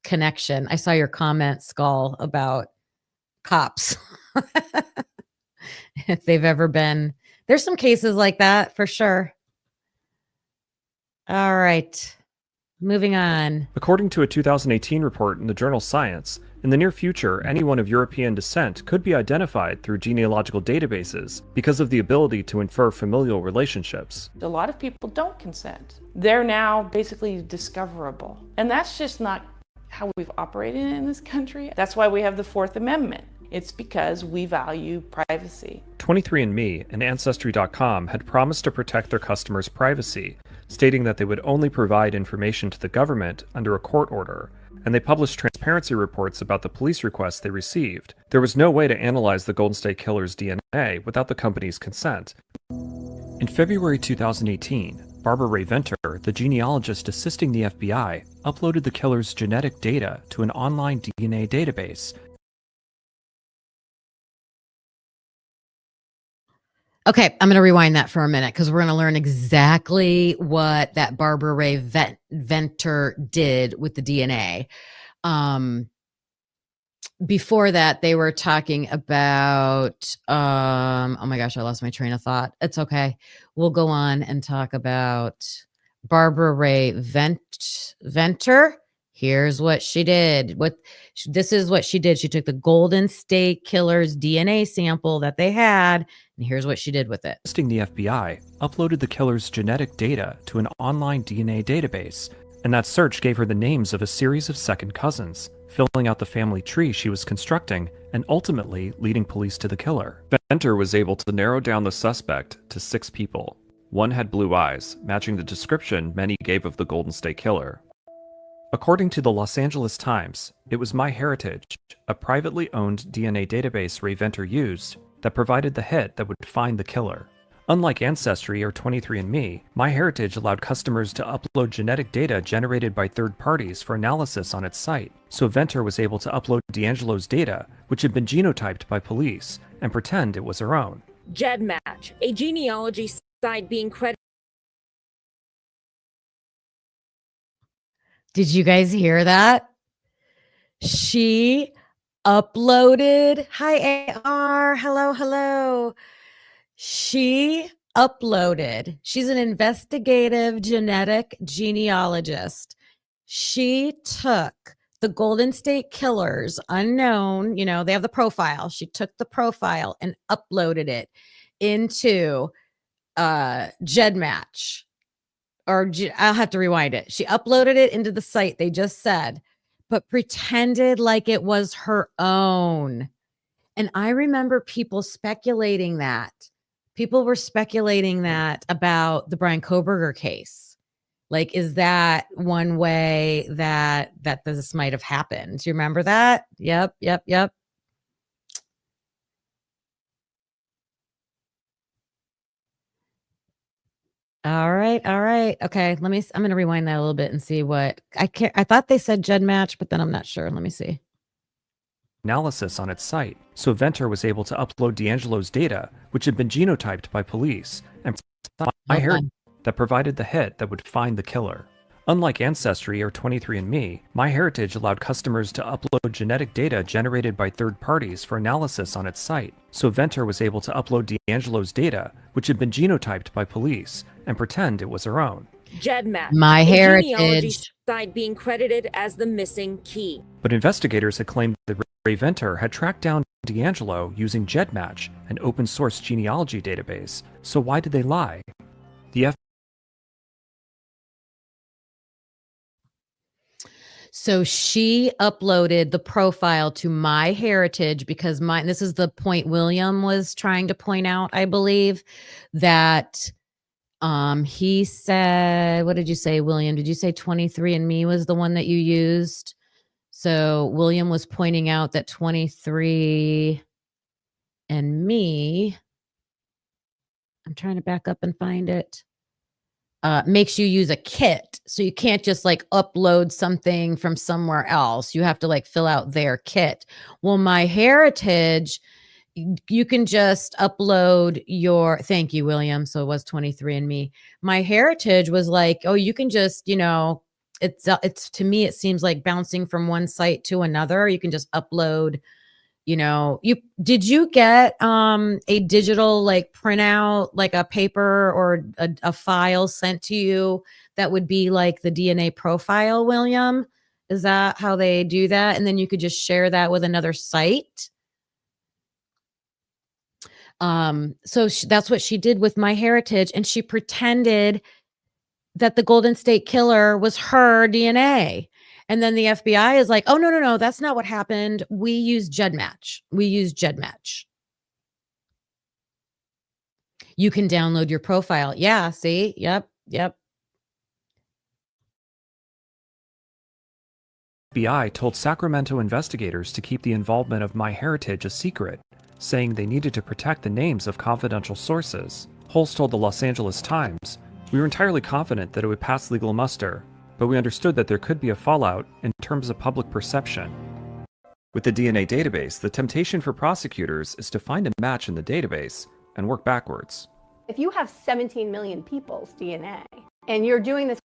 connection. I saw your comment, Skull, about cops. If they've ever been, there's some cases like that for sure. All right. Moving on. According to a 2018 report in the journal Science, in the near future, anyone of European descent could be identified through genealogical databases because of the ability to infer familial relationships. A lot of people don't consent. They're now basically discoverable. And that's just not how we've operated in this country. That's why we have the Fourth Amendment. It's because we value privacy. 23andMe and Ancestry.com had promised to protect their customers' privacy, stating that they would only provide information to the government under a court order, and they published transparency reports about the police requests they received. There was no way to analyze the Golden State Killer's DNA without the company's consent. In February 2018, Barbara Ray Venter, the genealogist assisting the FBI, uploaded the killer's genetic data to an online DNA database. Okay, I'm going to rewind that for a minute because we're going to learn exactly what that Barbara Ray Venter did with the DNA. Before that, they were talking about, oh my gosh, I lost my train of thought. It's okay. We'll go on and talk about Barbara Ray Venter. Here's what she did. This is what she did. She took the Golden State Killer's DNA sample that they had, and here's what she did with it. The FBI uploaded the killer's genetic data to an online DNA database, and that search gave her the names of a series of second cousins, filling out the family tree she was constructing, and ultimately leading police to the killer. Venter was able to narrow down the suspect to 6 people. One had blue eyes, matching the description many gave of the Golden State Killer. According to the Los Angeles Times, it was MyHeritage, a privately owned DNA database Ray Venter used, that provided the hit that would find the killer. Unlike Ancestry or 23andMe, MyHeritage allowed customers to upload genetic data generated by third parties for analysis on its site, so Venter was able to upload D'Angelo's data, which had been genotyped by police, and pretend it was her own. GEDmatch, a genealogy site being credited. Did you guys hear that? She uploaded. Hi, AR. Hello. She uploaded. She's an investigative genetic genealogist. She took the Golden State Killer's unknown, they have the profile. She took the profile and uploaded it into GEDmatch. I'll have to rewind it. She uploaded it into the site they just said, but pretended like it was her own. And I remember people speculating that. People were speculating that about the Bryan Kohberger case. Like, is that one way that this might have happened? Do you remember that? Yep. All right. All right. Okay. I'm going to rewind that a little bit and see what I thought they said GEDmatch, but then I'm not sure. Let me see. Analysis on its site, so Venter was able to upload D'Angelo's data, which had been genotyped by police, and MyHeritage that provided the hit that would find the killer. Unlike Ancestry or 23andMe, MyHeritage allowed customers to upload genetic data generated by third parties for analysis on its site, so Venter was able to upload D'Angelo's data, which had been genotyped by police, and pretend it was her own. GEDmatch, My a heritage. genealogy site being credited as the missing key. But investigators had claimed that Ray Venter had tracked down D'Angelo using GEDmatch, an open source genealogy database. So why did they lie? The So she uploaded the profile to MyHeritage because this is the point William was trying to point out, I believe, that he said, what did you say, William? Did you say 23andMe was the one that you used? So William was pointing out that 23andMe, I'm trying to back up and find it, makes you use a kit. So you can't just like upload something from somewhere else. You have to like fill out their kit. Well, MyHeritage, you can just upload your, thank you, William. So it was 23andMe. MyHeritage was like, oh, you can just, it's to me, it seems like bouncing from one site to another. You can just upload, did you get a digital like printout, like a paper or a file sent to you that would be like the DNA profile, William? Is that how they do that? And then you could just share that with another site. So that's what she did with MyHeritage, and she pretended that the Golden State Killer was her DNA. And then the FBI is like, oh, no, that's not what happened. We use GEDmatch. You can download your profile. Yeah, see? Yep. FBI told Sacramento investigators to keep the involvement of MyHeritage a secret, saying they needed to protect the names of confidential sources. Holst told the Los Angeles Times, "We were entirely confident that it would pass legal muster, but we understood that there could be a fallout in terms of public perception." With the DNA database, the temptation for prosecutors is to find a match in the database and work backwards. If you have 17 million people's DNA and you're doing this.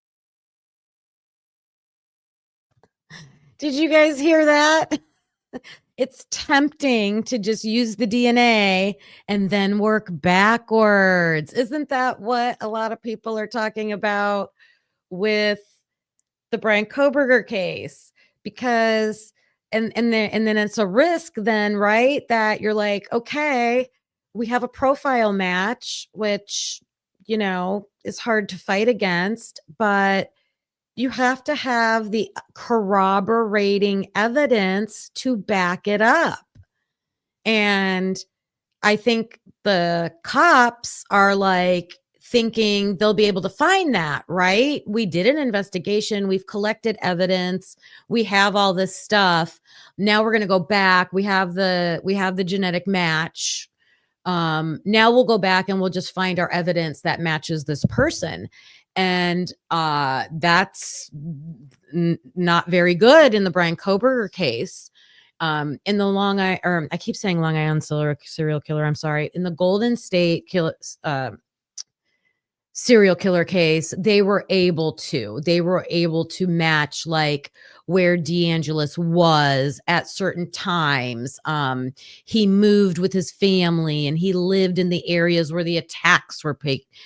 Did you guys hear that? It's tempting to just use the DNA and then work backwards. Isn't that what a lot of people are talking about with the Bryan Kohberger case? Because and then it's a risk then, right? That you're like, okay, we have a profile match, which is hard to fight against, but you have to have the corroborating evidence to back it up. And I think the cops are like thinking they'll be able to find that, right? We did an investigation. We've collected evidence. We have all this stuff. Now we're going to go back. We have the genetic match. Now we'll go back and we'll just find our evidence that matches this person. And that's not very good in the Bryan Kohberger case. In the I keep saying Long Island serial killer. I'm sorry. In the Golden State serial killer case, they were able to match like where DeAngelis was at certain times. He moved with his family and he lived in the areas where the attacks were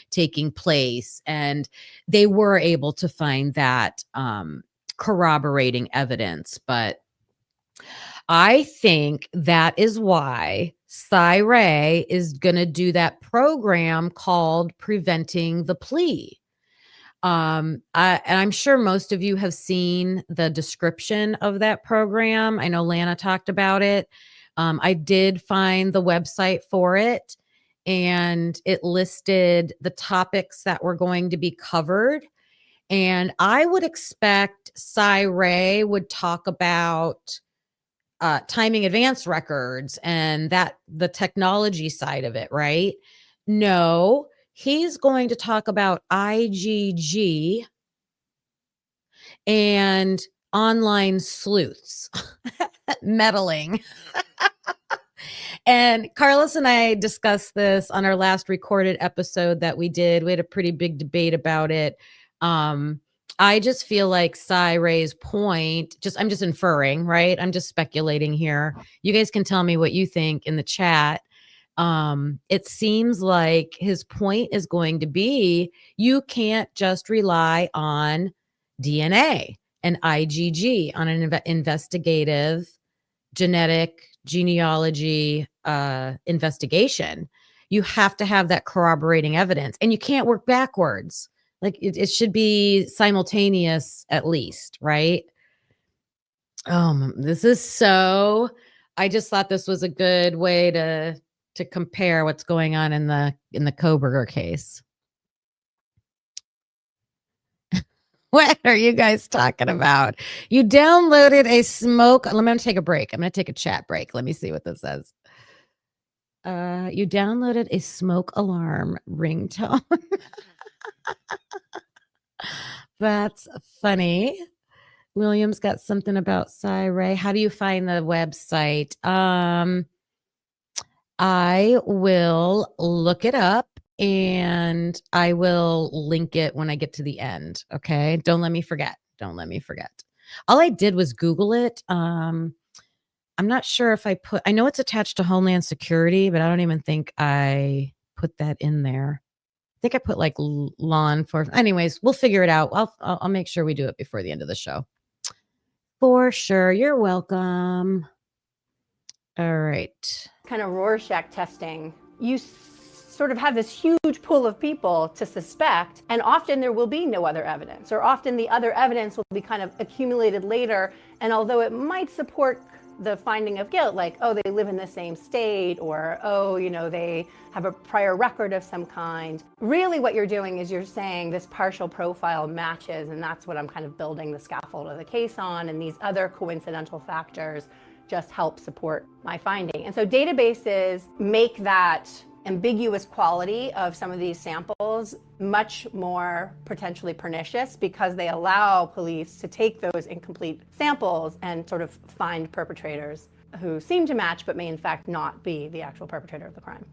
taking place. And they were able to find that corroborating evidence. But I think that is why Cy is going to do that program called Preventing the Plea. And I'm sure most of you have seen the description of that program. I know Lana talked about it. I did find the website for it, and it listed the topics that were going to be covered. And I would expect Cy would talk about timing advance records and that the technology side of it, right? No, He's going to talk about IGG and online sleuths meddling. And Carlos and I discussed this on our last recorded episode that we did. We had a pretty big debate about it. I just feel like Cy Ray's point, I'm just inferring, right? I'm just speculating here. You guys can tell me what you think in the chat. It seems like his point is going to be you can't just rely on DNA and IGG on an investigative genetic genealogy investigation. You have to have that corroborating evidence, and you can't work backwards. Like it should be simultaneous at least, right? This is so. I just thought this was a good way to compare what's going on in the Kohberger case. What are you guys talking about? You downloaded a smoke. I'm going to take a break. I'm going to take a chat break. Let me see what this says. You downloaded a smoke alarm ringtone. That's funny. William's got something about Cy Ray. How do you find the website? I will look it up and I will link it when I get to the end. Okay. Don't let me forget. All I did was Google it. I'm not sure if I know it's attached to Homeland Security, but I don't even think I put that in there. I think I put like law enforcement. Anyways, we'll figure it out. I'll make sure we do it before the end of the show. For sure. You're welcome. All right. Kind of Rorschach testing. You sort of have this huge pool of people to suspect, and often there will be no other evidence, or often the other evidence will be kind of accumulated later. And although it might support the finding of guilt, like, oh, they live in the same state, or, oh, they have a prior record of some kind. Really what you're doing is you're saying this partial profile matches, and that's what I'm kind of building the scaffold of the case on, and these other coincidental factors just help support my finding. And so databases make that ambiguous quality of some of these samples much more potentially pernicious, because they allow police to take those incomplete samples and sort of find perpetrators who seem to match but may in fact not be the actual perpetrator of the crime.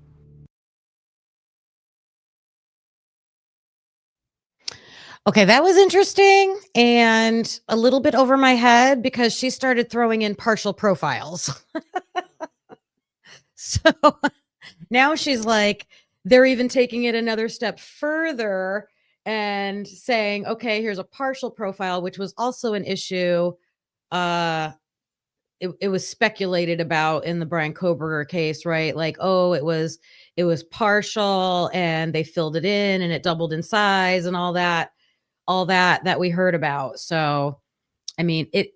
Okay, that was interesting and a little bit over my head because she started throwing in partial profiles. So now she's like, they're even taking it another step further and saying, okay, here's a partial profile, which was also an issue. It was speculated about in the Bryan Kohberger case, right? Like, oh, it was partial and they filled it in and it doubled in size and all that we heard about. So, I mean, it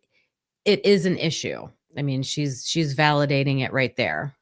is an issue. I mean, she's validating it right there.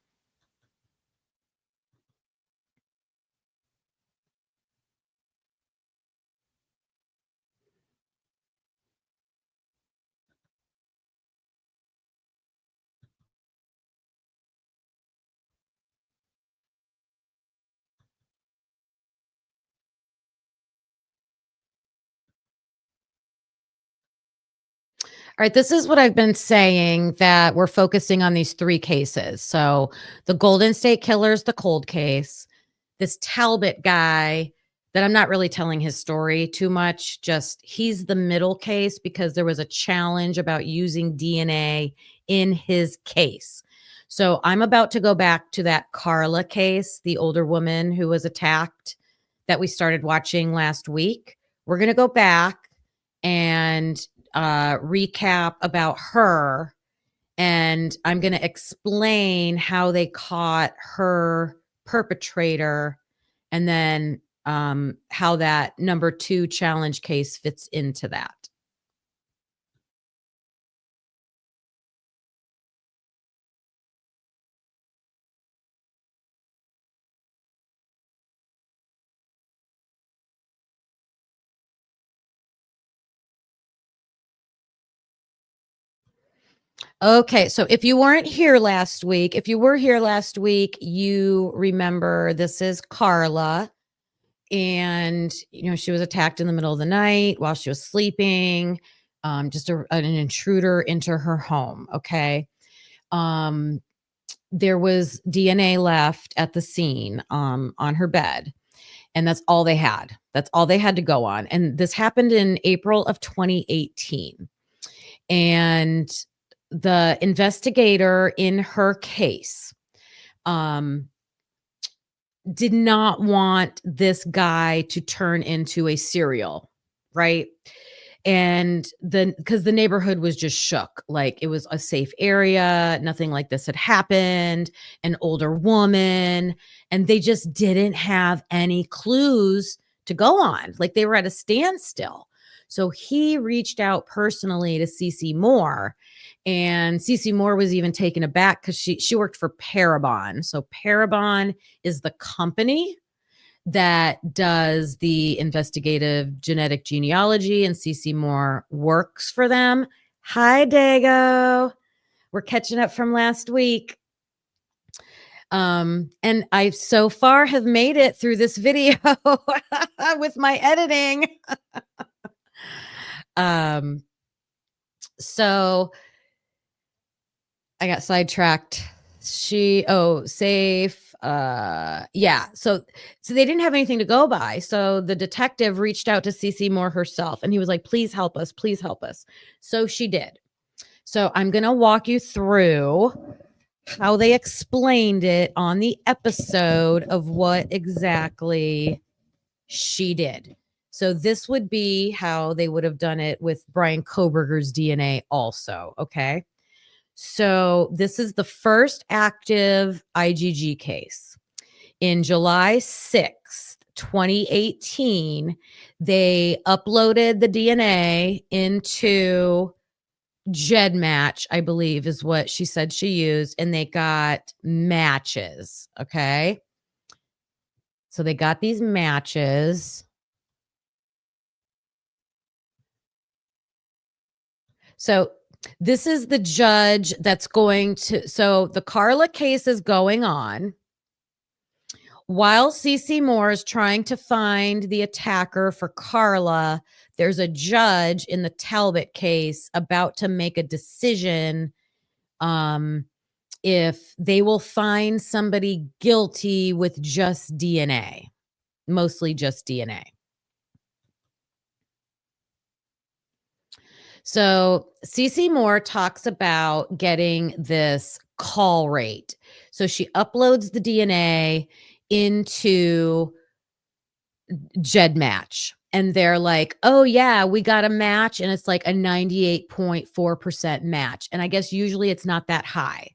All right, this is what I've been saying, that we're focusing on these three cases. So the Golden State Killers, the cold case, this Talbot guy that I'm not really telling his story too much, just he's the middle case because there was a challenge about using DNA in his case. So I'm about to go back to that Carla case, the older woman who was attacked that we started watching last week. We're going to go back and recap about her, and I'm going to explain how they caught her perpetrator, and then how that number 2 challenge case fits into that. Okay, so if you weren't here last week, if you were here last week, you remember this is Carla. and she was attacked in the middle of the night while she was sleeping. Just an intruder into her home. Okay. There was DNA left at the scene on her bed, and that's all they had. That's all they had to go on. And this happened in April of 2018. And the investigator in her case did not want this guy to turn into a serial, right? And because the neighborhood was just shook, like it was a safe area, nothing like this had happened, an older woman, and they just didn't have any clues to go on. Like they were at a standstill. So he reached out personally to CeCe Moore, and CeCe Moore was even taken aback because she worked for Parabon. So Parabon is the company that does the investigative genetic genealogy, and CeCe Moore works for them. Hi, Dago. We're catching up from last week. And I so far have made it through this video with my editing. So I got sidetracked. Safe. Yeah. So they didn't have anything to go by. So the detective reached out to CeCe Moore herself, and he was like, please help us. Please help us. So she did. So I'm going to walk you through how they explained it on the episode of what exactly she did. So this would be how they would have done it with Bryan Kohberger's DNA also. Okay. So this is the first active IGG case. In July 6th, 2018, they uploaded the DNA into GEDmatch, I believe is what she said she used, and they got matches. Okay. So they got these matches. So this is the judge that's going to, so the Carla case is going on while CeCe Moore is trying to find the attacker for Carla. There's a judge in the Talbot case about to make a decision if they will find somebody guilty with just DNA, mostly just DNA. So CeCe Moore talks about getting this call rate. So she uploads the DNA into GEDmatch, and they're like, oh yeah, we got a match, and it's like a 98.4% match. And I guess usually it's not that high.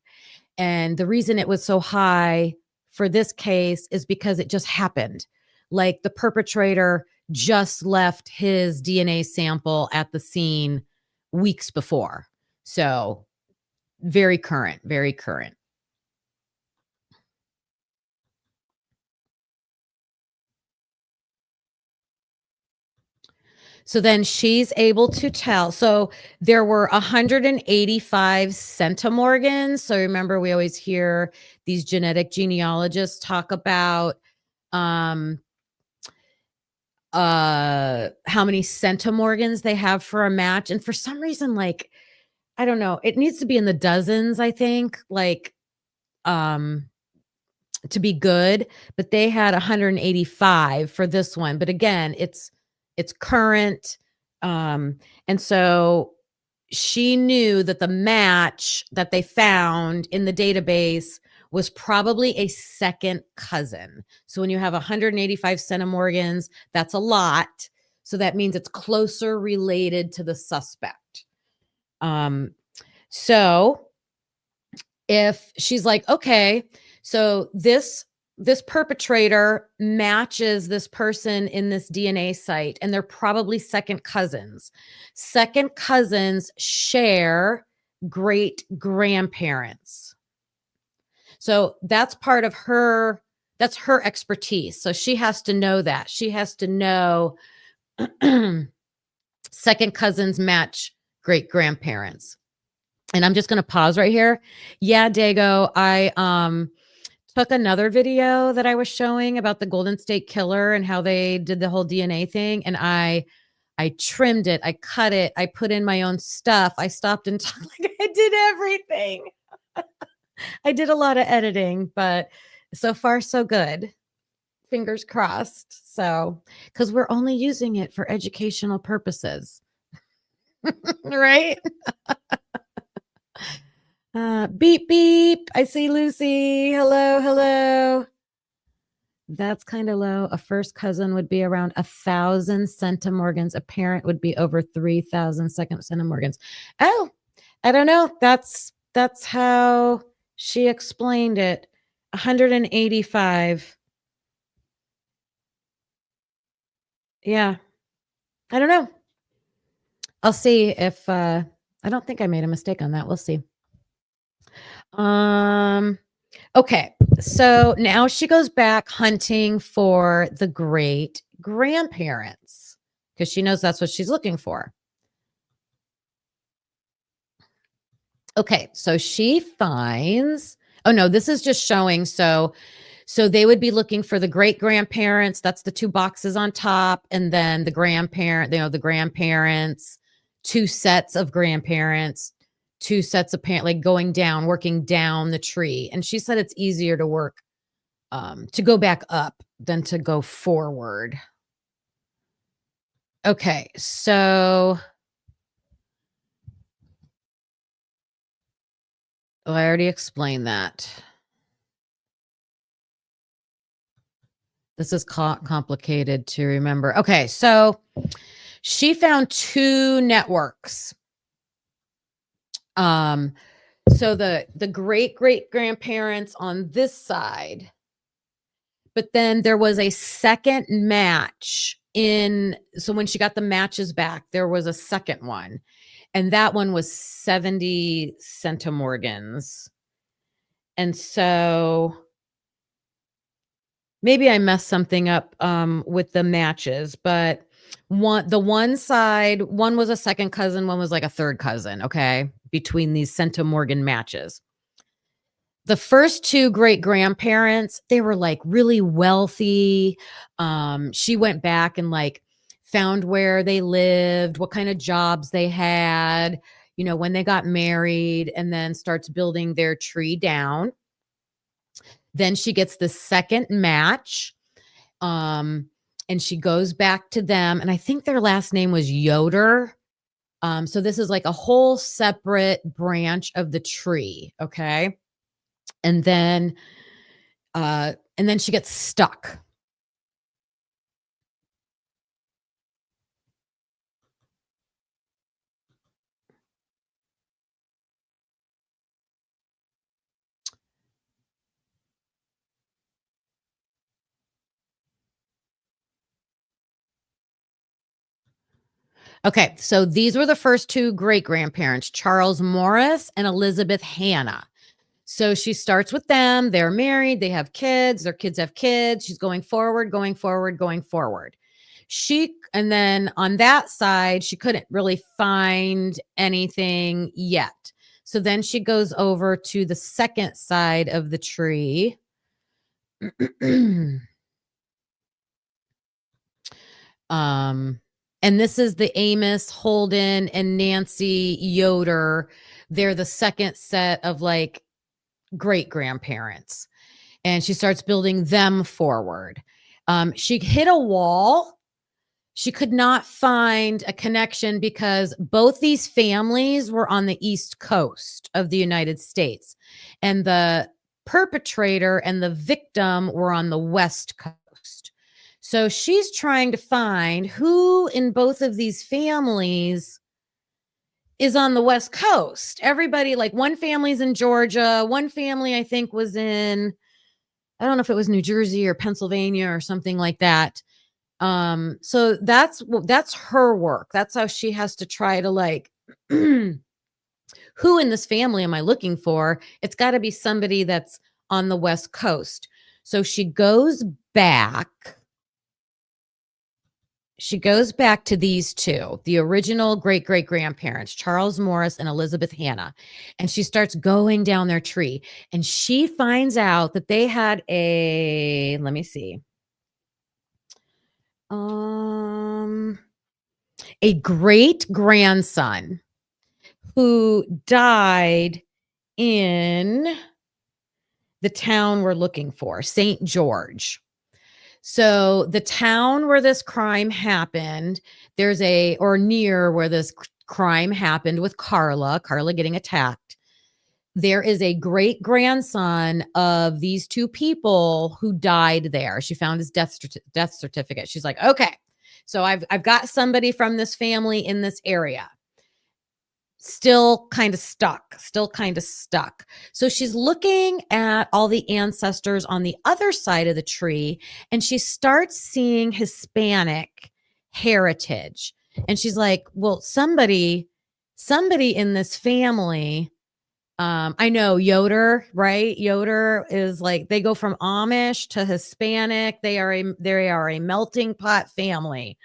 And the reason it was so high for this case is because it just happened. Like the perpetrator just left his DNA sample at the scene weeks before. So very current, very current. So then she's able to tell. So there were 185 centimorgans. So remember, we always hear these genetic genealogists talk about how many centimorgans they have for a match. And for some reason, like, I don't know, it needs to be in the dozens, I think, like, to be good, but they had 185 for this one. But again, it's current. And so she knew that the match that they found in the database was probably a second cousin. So when you have 185 centimorgans, that's a lot. So that means it's closer related to the suspect. So if she's like, okay, so this perpetrator matches this person in this DNA site, and they're probably second cousins. Second cousins share great grandparents. So that's part of her, that's her expertise. So she has to know that. She has to know second cousins match great grandparents. And I'm just going to pause right here. Yeah, Dago, I took another video that I was showing about the Golden State Killer and how they did the whole DNA thing, and I trimmed it, I cut it, I put in my own stuff. I stopped and like I did everything. I did a lot of editing, but so far so good. Fingers crossed. So, because we're only using it for educational purposes. Right? Beep, beep. I see Lucy. Hello, hello. That's kind of low. A first cousin would be around 1,000 centimorgans. A parent would be over 3,000 second centimorgans. Oh, I don't know. That's how she explained it. 185. Yeah. I don't know. I'll see if I don't think I made a mistake on that. We'll see. Okay. So now she goes back hunting for the great grandparents because she knows that's what she's looking for. Okay. So she finds, oh no, this is just showing. So they would be looking for the great grandparents. That's the 2 boxes on top. And then the grandparent, the grandparents, 2 sets of grandparents, 2 sets of parents, like going down, working down the tree. And she said it's easier to work, to go back up than to go forward. Okay. So I already explained that. This is complicated to remember. Okay, so she found 2 networks. So the great grandparents on this side, but then there was a second match so when she got the matches back, there was a second one, and that one was 70 centimorgans. And so maybe I messed something up with the matches, but the one side, one was a second cousin, one was like a third cousin, okay, between these centimorgan matches. The first 2 great grandparents, they were like really wealthy. She went back and like found where they lived, what kind of jobs they had, when they got married, and then starts building their tree down. Then she gets the second match. And she goes back to them. And I think their last name was Yoder. So this is like a whole separate branch of the tree. Okay. And then she gets stuck. Okay, so these were the first 2 great-grandparents, Charles Morris and Elizabeth Hannah. So she starts with them. They're married. They have kids. Their kids have kids. She's going forward, going forward, going forward. And then on that side, she couldn't really find anything yet. So then she goes over to the second side of the tree. And this is the Amos, Holden, and Nancy Yoder. They're the second set of like great grandparents. And she starts building them forward. She hit a wall. She could not find a connection because both these families were on the East Coast of the United States. And the perpetrator and the victim were on the West Coast. So she's trying to find who in both of these families is on the West Coast. Everybody, like one family's in Georgia. One family, I think, was in, I don't know if it was New Jersey or Pennsylvania or something like that. So that's her work. That's how she has to try to like, who in this family am I looking for? It's got to be somebody that's on the West Coast. So she goes back. she goes back to these two, the original great-great-grandparents, Charles Morris and Elizabeth Hannah, and she starts going down their tree, and she finds out that they had a, let me see, a great-grandson who died in the town we're looking for, St. George. So the town where this crime happened, or near where this crime happened with Carla getting attacked, there is a great grandson of these two people who died there. She found his death certificate. She's like, okay, so I've got somebody from this family in this area. Still kind of stuck. So she's looking at all the ancestors on the other side of the tree, and she starts seeing Hispanic heritage. And she's like, well, somebody in this family, I know Yoder, right? Yoder is like, they go from Amish to Hispanic. They are a melting pot family.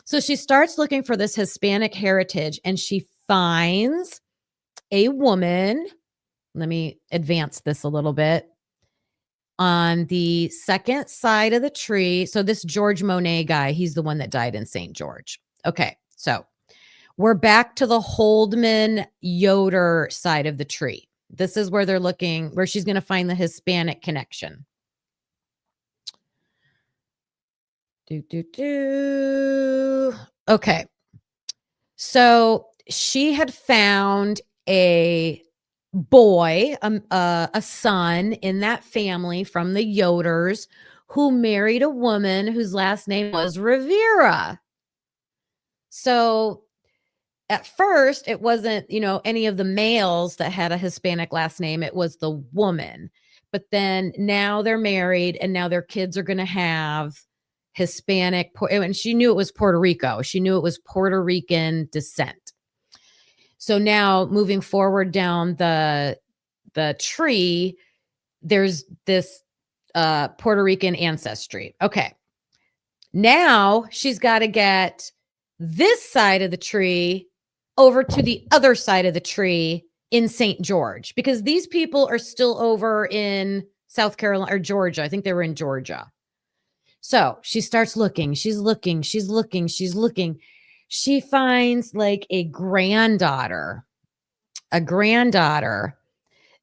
So she starts looking for this Hispanic heritage, and she finds a woman. Let me advance this a little bit. On the second side of the tree. So this George Monet guy, he's the one that died in St. George. Okay, so we're back to the Holdman Yoder side of the tree. This is where they're looking, where she's going to find the Hispanic connection. Okay. So she had found a boy, a son in that family from the Yoders who married a woman whose last name was Rivera. So at first, it wasn't, any of the males that had a Hispanic last name. It was the woman. But then now they're married, and now their kids are going to have Hispanic, and she knew it was Puerto Rico. She knew it was Puerto Rican descent. So now moving forward down the tree, there's this Puerto Rican ancestry. Okay. Now she's got to get this side of the tree over to the other side of the tree in St. George, because these people are still over in South Carolina or Georgia. I think they were in Georgia. So she starts looking. She's looking. She finds like a granddaughter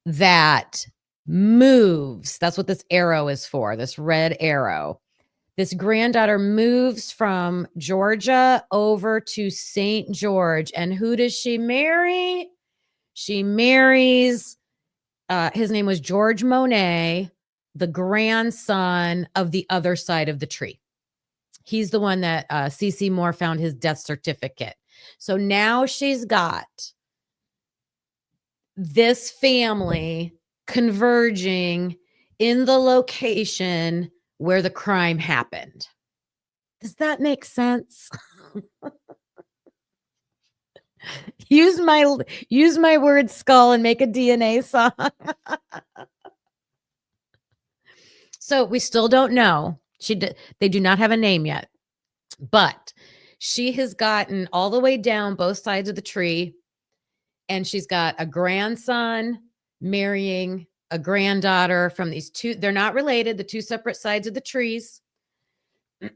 that moves. That's what this arrow is for, this red arrow. This granddaughter moves from Georgia over to St. George. And who does she marry? She marries, his name was George Monet, the grandson of the other side of the tree. He's the one that C.C. Moore found his death certificate. So now she's got this family converging in the location where the crime happened. Does that make sense? Use my word skull and make a DNA song. So we still don't know. They do not have a name yet, but she has gotten all the way down both sides of the tree, and she's got a grandson marrying a granddaughter from these two. They're not related, the two separate sides of the trees.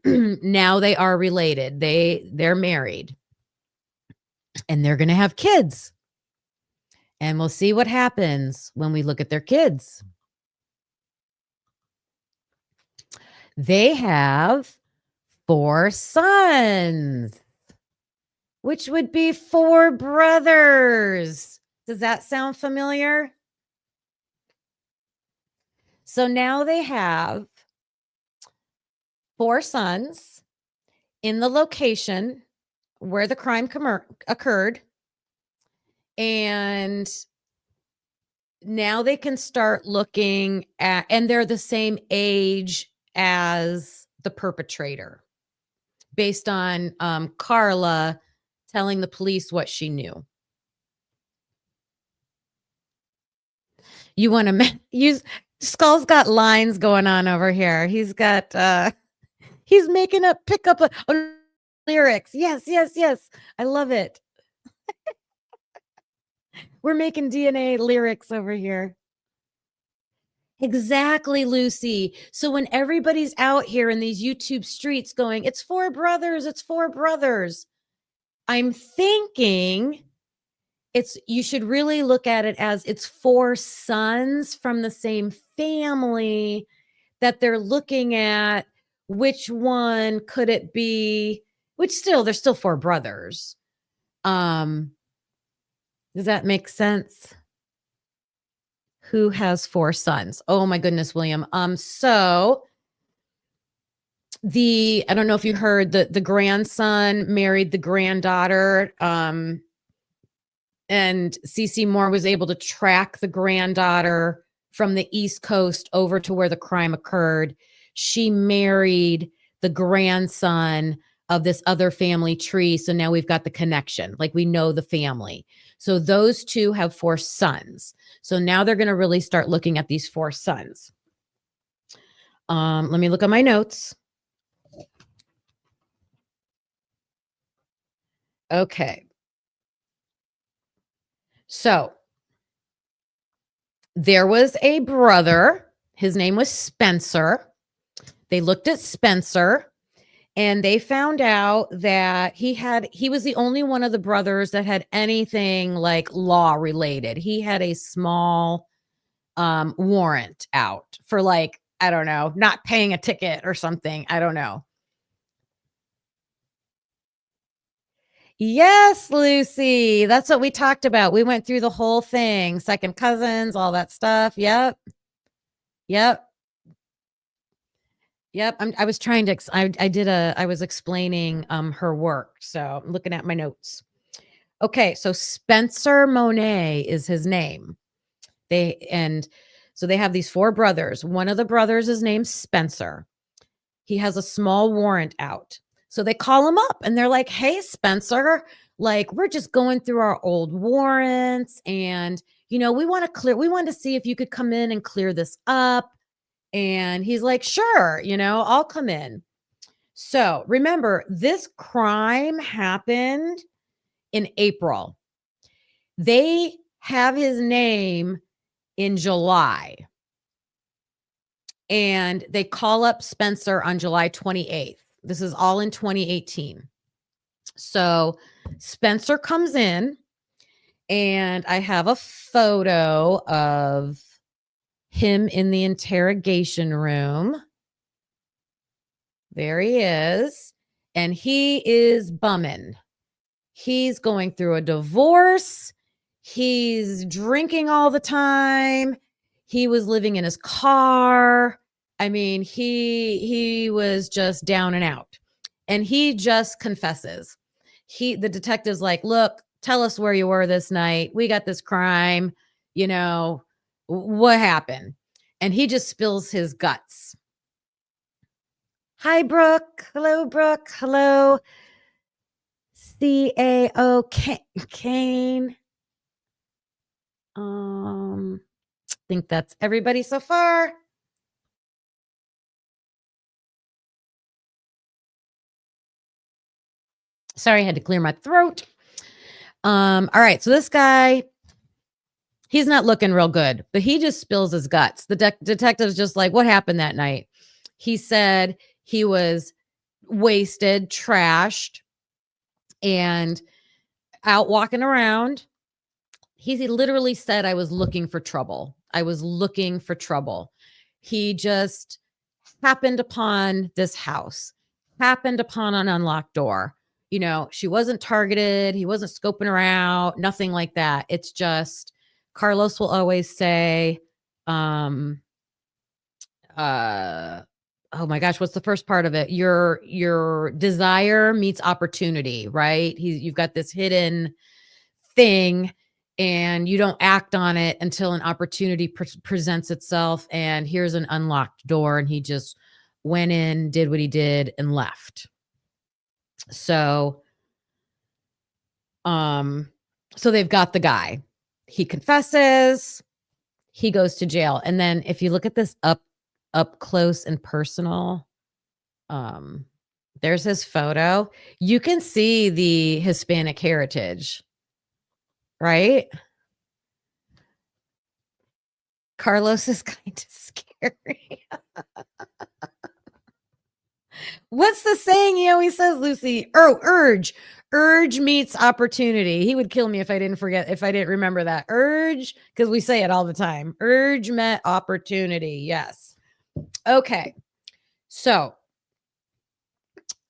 Now they are related. They're married, and they're going to have kids. And we'll see what happens when we look at their kids. They have 4 sons, which would be 4 brothers. Does that sound familiar? So now they have 4 sons in the location where the crime occurred. And now they can start looking at, and they're the same age as the perpetrator, based on Carla telling the police what she knew. You want to use Skull's got lines going on over here. He's got He's making up, pick up lyrics. Yes, yes, yes. I love it. We're making DNA lyrics over here. Exactly, Lucy. So when everybody's out here in these YouTube streets going, it's 4 brothers, it's 4 brothers. I'm thinking you should really look at it as it's 4 sons from the same family that they're looking at. Which one could it be? They're still 4 brothers. Does that make sense? Who has 4 sons? Oh my goodness, William. So I don't know if you heard the grandson married the granddaughter. And CeCe Moore was able to track the granddaughter from the East Coast over to where the crime occurred. She married the grandson of this other family tree. So now we've got the connection. Like, we know the family. So those 2 have 4 sons. So now they're going to really start looking at these 4 sons. Let me look at my notes. Okay. So there was a brother. His name was Spencer. They looked at Spencer and they found out that he was the only one of the brothers that had anything like law related. He had a small warrant out for, like, I don't know, not paying a ticket or something. I don't know. Yes, Lucy. That's what we talked about. We went through the whole thing, second cousins, all that stuff. Yep. I was trying to, I was explaining her work. So I'm looking at my notes. Okay. So Spencer Monet is his name. So they have these 4 brothers. One of the brothers is named Spencer. He has a small warrant out. So they call him up and they're like, hey, Spencer, like, we're just going through our old warrants and, we want to see if you could come in and clear this up. And he's like, sure, I'll come in. So remember, this crime happened in April. They have his name in July. And they call up Spencer on July 28th. This is all in 2018. So Spencer comes in, and I have a photo of him in the interrogation room. There he is. And he is bumming. He's going through a divorce. He's drinking all the time. He was living in his car. I mean, he was just down and out. And he just confesses. The detective's like, look, tell us where you were this night. We got this crime. What happened? And he just spills his guts. Hi, Brooke. Hello, Brooke. Hello, CAO Kane. I think that's everybody so far. Sorry, I had to clear my throat. All right, so this guy, he's not looking real good, but he just spills his guts. The detective's just like, what happened that night? He said he was wasted, trashed, and out walking around. He literally said, I was looking for trouble. I was looking for trouble. He just happened upon this house, happened upon an unlocked door. She wasn't targeted. He wasn't scoping her out, nothing like that. It's just, Carlos will always say, oh my gosh, what's the first part of it? Your desire meets opportunity, right? You've got this hidden thing and you don't act on it until an opportunity presents itself. And here's an unlocked door. And he just went in, did what he did, and left. So they've got the guy. He confesses, he goes to jail. And then if you look at this up close and personal, There's his photo. You can see the Hispanic heritage, right? Carlos is kind of scary. What's the saying he always says, Lucy? Oh, urge. Urge meets opportunity. He would kill me if I didn't remember that. Urge, because we say it all the time. Urge met opportunity. Yes. Okay. So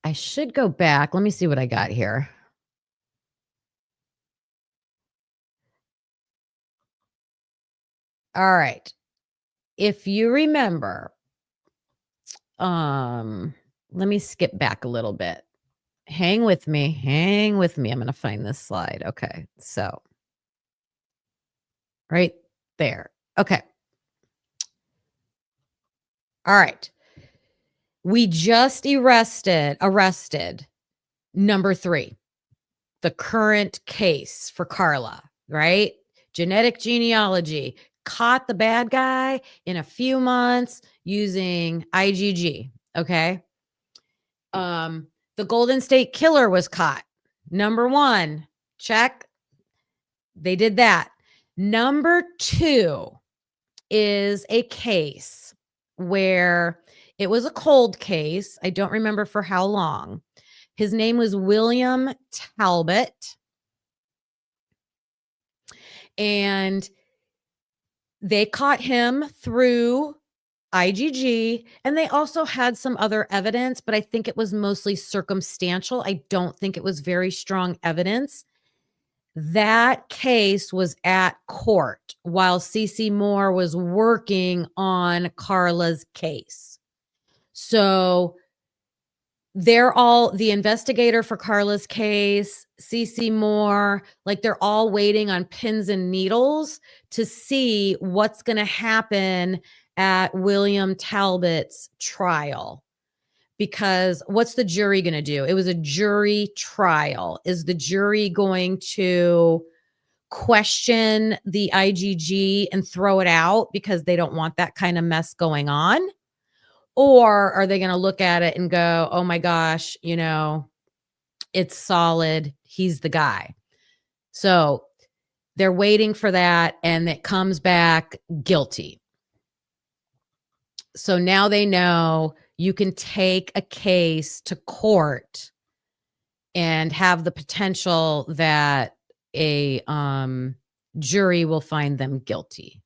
I should go back. Let me see what I got here. All right. If you remember, let me skip back a little bit. Hang with me. I'm going to find this slide. Okay. So right there. Okay. All right. We just arrested number 3, the current case for Carla, right? Genetic genealogy caught the bad guy in a few months using IGG. Okay. The Golden State Killer was caught. Number 1, check. They did that. Number 2 is a case where it was a cold case. I don't remember for how long. His name was William Talbot. And they caught him through IGG, and they also had some other evidence, but I think it was mostly circumstantial. I don't think it was very strong evidence. That case was at court while CeCe Moore was working on Carla's case. So they're all the investigator for Carla's case, CeCe Moore, like they're all waiting on pins and needles to see what's going to happen at William Talbot's trial. Because what's the jury going to do? It was a jury trial. Is the jury going to question the IGG and throw it out because they don't want that kind of mess going on? Or are they going to look at it and go, oh my gosh, it's solid. He's the guy. So they're waiting for that, and it comes back guilty. So now they know you can take a case to court and have the potential that a jury will find them guilty.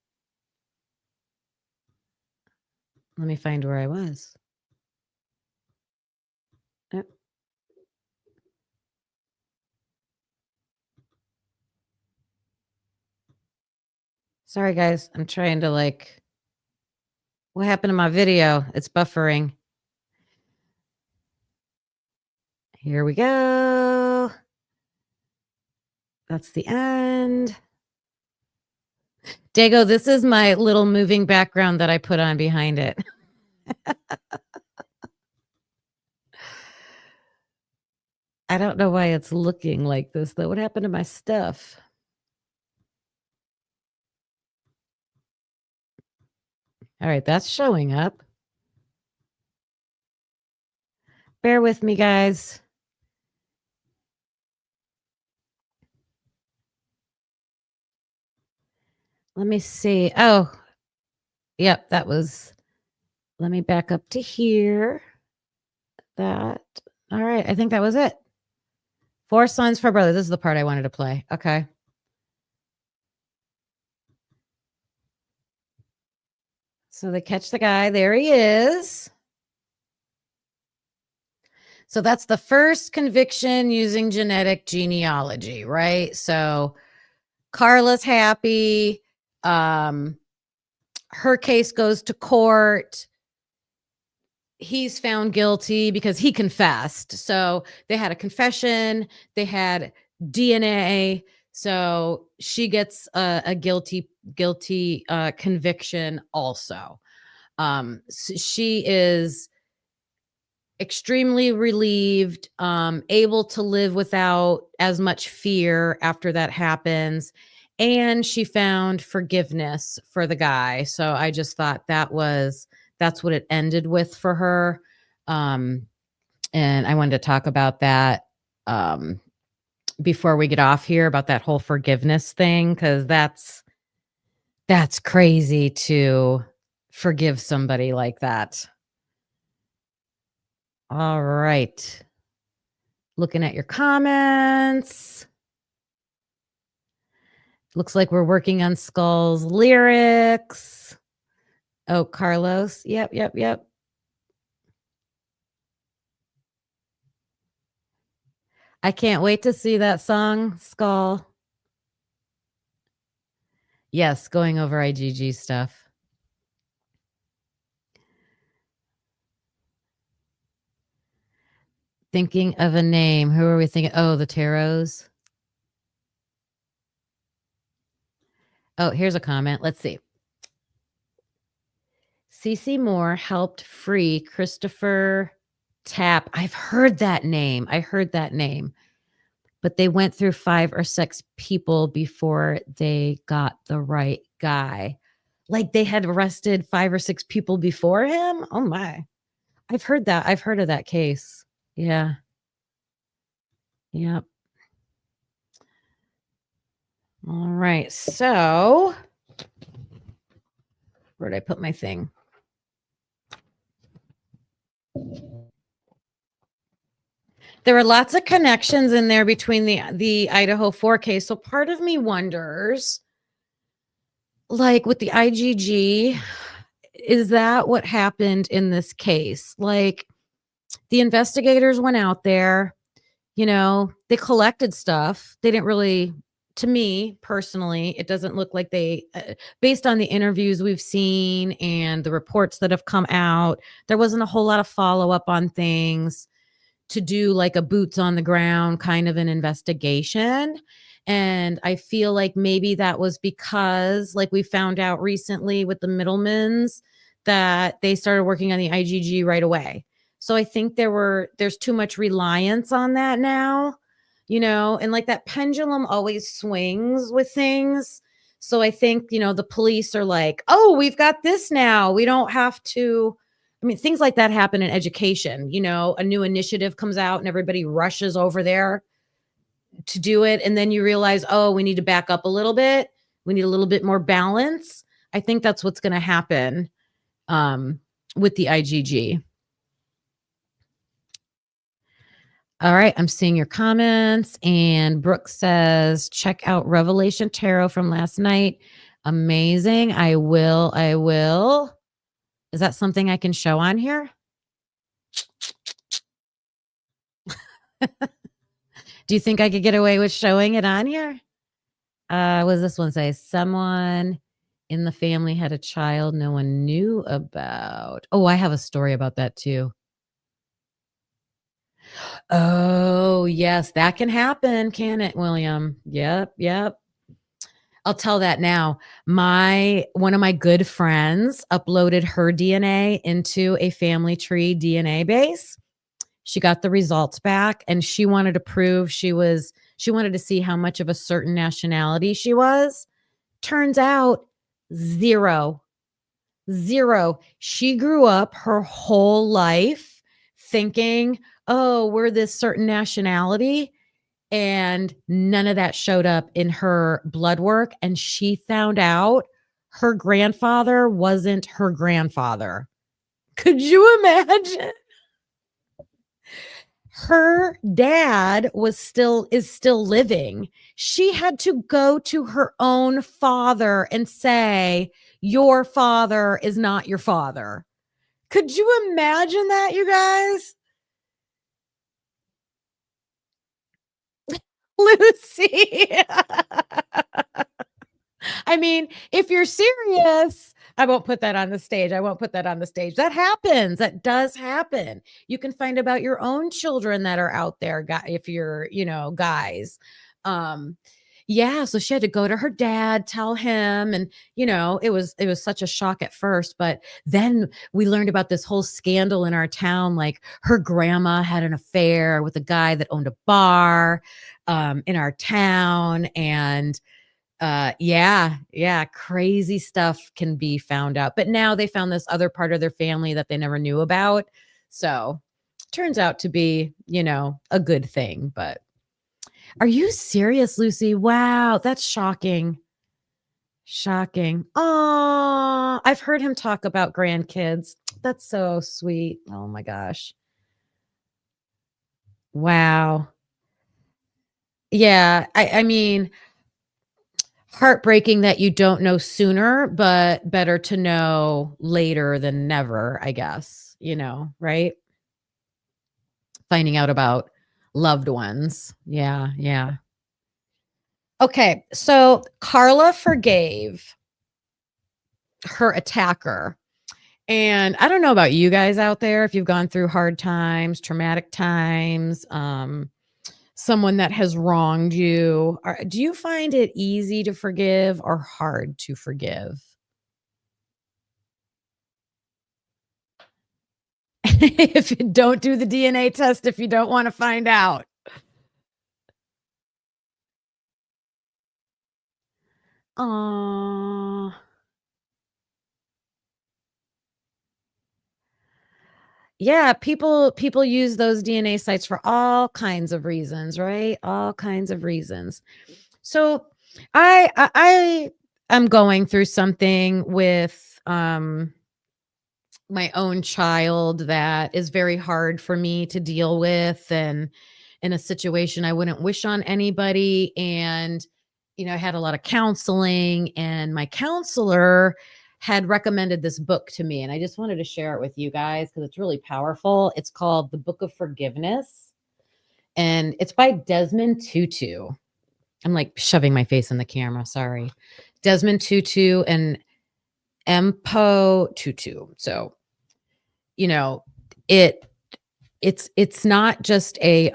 Let me find where I was. Yep. Sorry, guys. I'm trying to what happened to my video? It's buffering. Here we go. That's the end. Dago, this is my little moving background that I put on behind it. I don't know why it's looking like this, though. What happened to my stuff? All right, that's showing up. Bear with me, guys. Let me see. Oh, yep, that was. Let me back up to here. That. All right, I think that was it. 4 sons for brother. This is the part I wanted to play. Okay. So they catch the guy. There he is. So that's the first conviction using genetic genealogy, right? So Carla's happy. Her case goes to court. He's found guilty because he confessed. So they had a confession. They had DNA. So she gets a guilty conviction also. She is extremely relieved, able to live without as much fear after that happens. And she found forgiveness for the guy. So I just thought that's what it ended with for her. And I wanted to talk about that before we get off here, about that whole forgiveness thing, because that's crazy to forgive somebody like that. All right. Looking at your comments. Looks like we're working on Skull's lyrics. Oh, Carlos. Yep. I can't wait to see that song, Skull. Yes, going over IGG stuff. Thinking of a name. Who are we thinking? Oh, the Tarots. Oh, here's a comment. Let's see. Cece Moore helped free Christopher Tapp. I've heard that name. But they went through 5 or 6 people before they got the right guy. Like they had arrested 5 or 6 people before him? Oh my. I've heard that. I've heard of that case. Yeah. Yep. All right. So where did I put my thing? There were lots of connections in there between the Idaho 4 case. So part of me wonders, like with the IGG, is that what happened in this case? Like the investigators went out there, they collected stuff. They didn't really, to me personally, it doesn't look like they, based on the interviews we've seen and the reports that have come out, there wasn't a whole lot of follow-up on things to do like a boots on the ground kind of an investigation. And I feel like maybe that was because, like we found out recently with the Middlemans, that they started working on the IGG right away. So I think there's too much reliance on that now, and like that pendulum always swings with things. So I think, the police are like, oh, we've got this now. We don't have to. I mean, things like that happen in education. A new initiative comes out and everybody rushes over there to do it. And then you realize, oh, we need to back up a little bit. We need a little bit more balance. I think that's what's going to happen with the IGG. All right. I'm seeing your comments. And Brooke says, check out Revelation Tarot from last night. Amazing. I will. Is that something I can show on here? Do you think I could get away with showing it on here? What does this one say? Someone in the family had a child no one knew about. Oh, I have a story about that too. Oh, yes, that can happen, can it, William? Yep. I'll tell that now. One of my good friends uploaded her DNA into a FamilyTreeDNA base. She got the results back and she wanted to prove she wanted to see how much of a certain nationality she was. Turns out 0. She grew up her whole life thinking, oh, we're this certain nationality. And none of that showed up in her blood work. And she found out her grandfather wasn't her grandfather. Could you imagine? Her dad is still living. She had to go to her own father and say, your father is not your father. Could you imagine that, you guys? Lucy. I mean, if you're serious, I won't put that on the stage. That happens. That does happen. You can find about your own children that are out there, if you're, guys. Yeah, so she had to go to her dad, tell him, and it was such a shock at first, but then we learned about this whole scandal in our town. Like her grandma had an affair with a guy that owned a bar in our town, and crazy stuff can be found out. But now they found this other part of their family that they never knew about. So turns out to be, a good thing. But are you serious, Lucy? Wow, that's shocking. Shocking. Oh, I've heard him talk about grandkids. That's so sweet. Oh my gosh. Wow. Yeah, I mean, heartbreaking that you don't know sooner, but better to know later than never, I guess, right? Finding out about loved ones. Yeah, yeah. Okay, so Carla forgave her attacker. And I don't know about you guys out there, if you've gone through hard times, traumatic times, someone that has wronged you. Do you find it easy to forgive or hard to forgive? If you don't do the DNA test, if you don't want to find out. Aww. Yeah, people use those DNA sites for all kinds of reasons, right? All kinds of reasons. So I am going through something with my own child that is very hard for me to deal with, and in a situation I wouldn't wish on anybody. And I had a lot of counseling, and my counselor had recommended this book to me, and I just wanted to share it with you guys because it's really powerful. It's called The Book of Forgiveness, and it's by Desmond Tutu. I'm like shoving my face in the camera, sorry. Desmond Tutu and Empo Tutu. So, it's not just a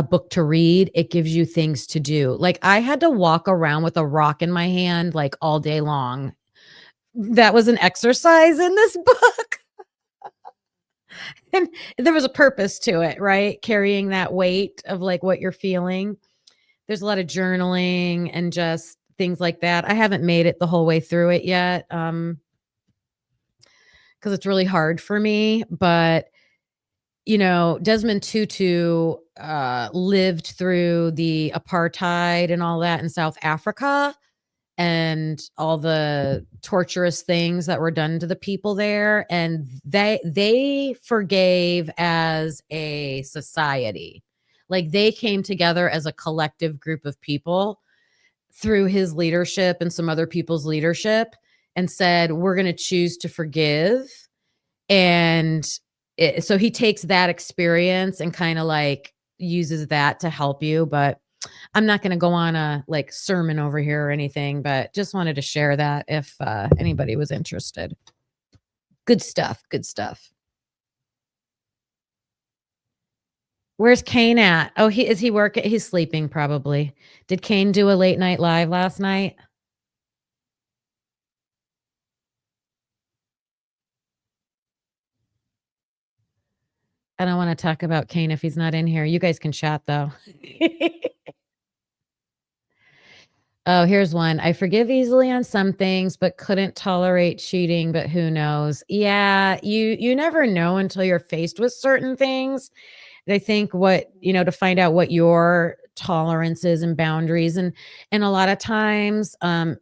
book to read, it gives you things to do. Like, I had to walk around with a rock in my hand like all day long. That was an exercise in this book. And there was a purpose to it, right? Carrying that weight of like what you're feeling. There's a lot of journaling and just things like that. I haven't made it the whole way through it yet, because it's really hard for me. But Desmond Tutu lived through the apartheid and all that in South Africa, and all the torturous things that were done to the people there. And they forgave as a society. Like, they came together as a collective group of people through his leadership and some other people's leadership, and said, we're going to choose to forgive. And so he takes that experience and kind of like uses that to help you. But I'm not going to go on a like sermon over here or anything, but just wanted to share that if anybody was interested. Good stuff. Good stuff. Where's Kane at? Oh, is he working? He's sleeping probably. Did Kane do a late night live last night? I don't want to talk about Kane if he's not in here. You guys can chat though. Oh, here's one. I forgive easily on some things, but couldn't tolerate cheating, but who knows? Yeah, you never know until you're faced with certain things. And I think to find out what your tolerances and boundaries, and a lot of times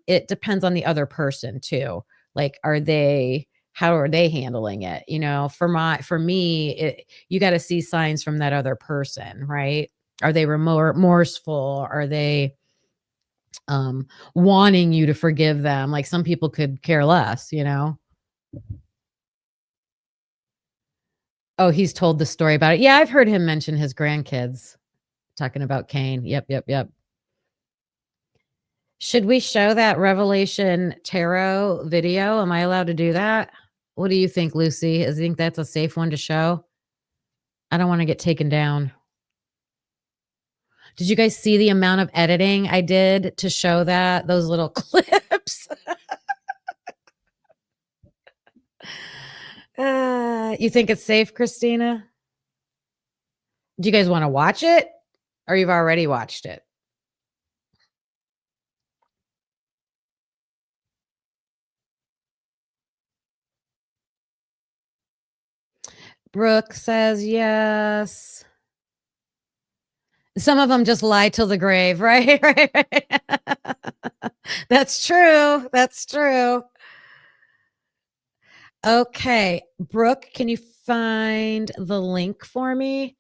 it depends on the other person too. Like, how are they handling it? For me, you got to see signs from that other person, right? Are they remorseful? Are they wanting you to forgive them? Like, some people could care less. Oh, he's told the story about it. Yeah, I've heard him mention his grandkids talking about Cain. Yep. Should we show that Revelation Tarot video? Am I allowed to do that? What do you think, Lucy? I think that's a safe one to show. I don't want to get taken down. Did you guys see the amount of editing I did to show those little clips? You think it's safe, Christina? Do you guys want to watch it, or you've already watched it? Brooke says yes. Some of them just lie till the grave, right? Right. That's true. That's true. Okay. Brooke, can you find the link for me?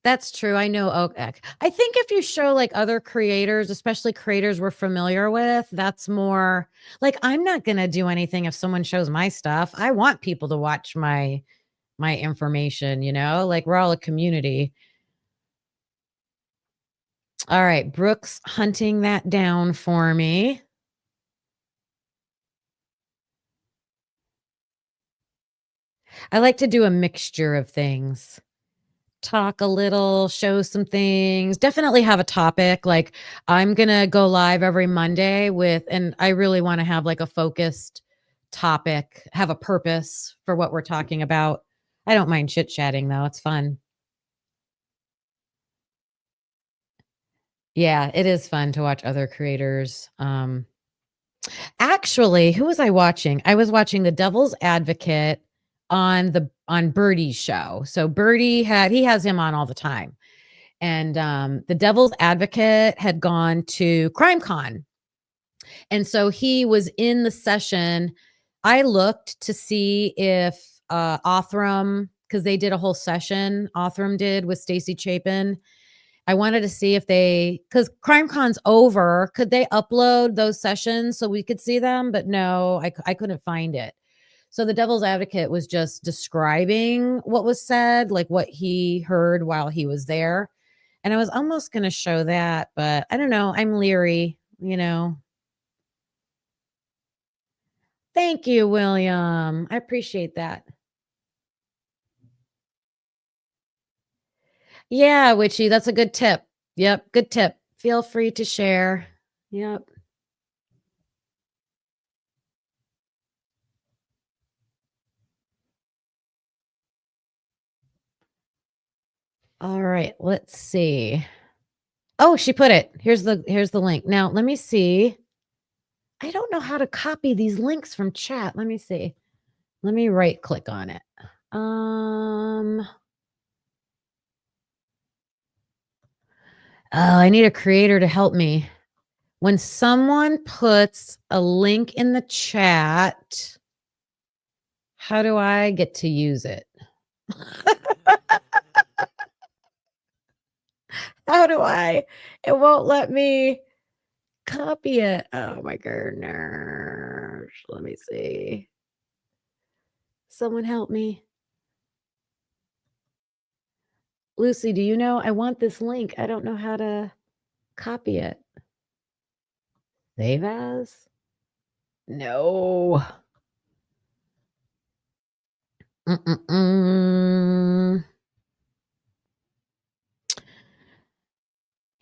That's true. I know. Okay. I think if you show like other creators, especially creators we're familiar with, that's more like I'm not going to do anything if someone shows my stuff. I want people to watch my information, like we're all a community. All right, Brooke's hunting that down for me. I like to do a mixture of things. Talk a little, show some things, definitely have a topic. Like I'm going to go live every Monday and I really want to have like a focused topic, have a purpose for what we're talking about. I don't mind chit-chatting though. It's fun. Yeah, it is fun to watch other creators. Actually, who was I watching? I was watching The Devil's Advocate on Birdie's show. So Birdie he has him on all the time. And The Devil's Advocate had gone to CrimeCon. And so he was in the session. I looked to see if Othram, because they did a whole session, Othram did with Stacey Chapin. I wanted to see if because CrimeCon's over, could they upload those sessions so we could see them? But no, I couldn't find it. So the Devil's Advocate was just describing what was said, like what he heard while he was there. And I was almost going to show that, but I don't know. I'm leery, Thank you, William. I appreciate that. Yeah, Witchy, that's a good tip. Yep, good tip. Feel free to share. Yep. All right, let's see. Oh, she put it. Here's the link. Now, let me see. I don't know how to copy these links from chat. Let me see. Let me right click on it. Oh, I need a creator to help me. When someone puts a link in the chat, how do I get to use it? How do I? It won't let me copy it. Oh my goodness. Let me see. Someone help me. Lucy, do you know? I want this link. I don't know how to copy it. Save as? No.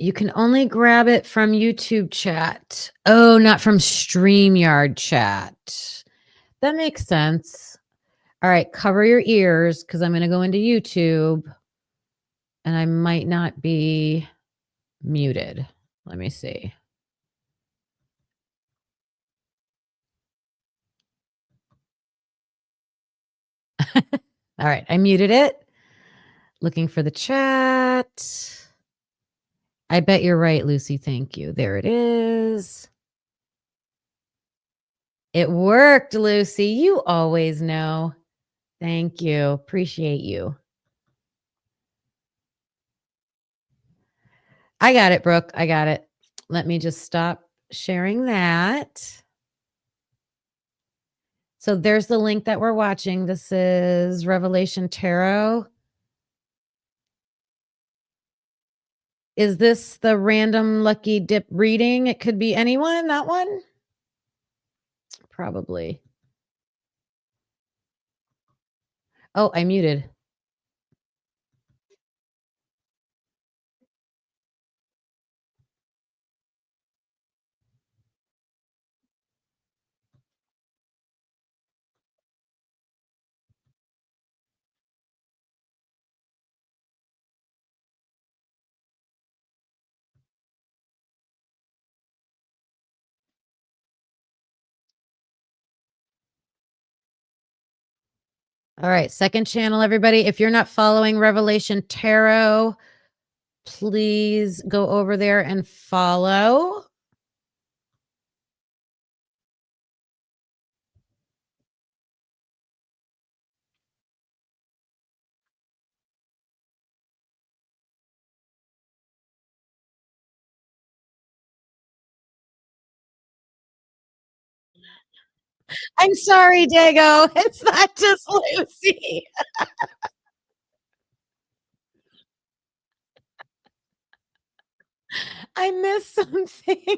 You can only grab it from YouTube chat. Oh, not from StreamYard chat. That makes sense. All right, cover your ears because I'm going to go into YouTube and I might not be muted. Let me see. All right, I muted it. Looking for the chat. I bet you're right, Lucy. Thank you. There it is. It worked, Lucy. You always know. Thank you. Appreciate you. I got it, Brooke. I got it. Let me just stop sharing that. So there's the link that we're watching. This is Revelation Tarot. Is this the random lucky dip reading? It could be anyone, that one? Probably. Oh, I muted. All right, second channel, everybody. If you're not following Revelation Tarot, please go over there and follow. I'm sorry, Dago. It's not just Lucy. I missed something.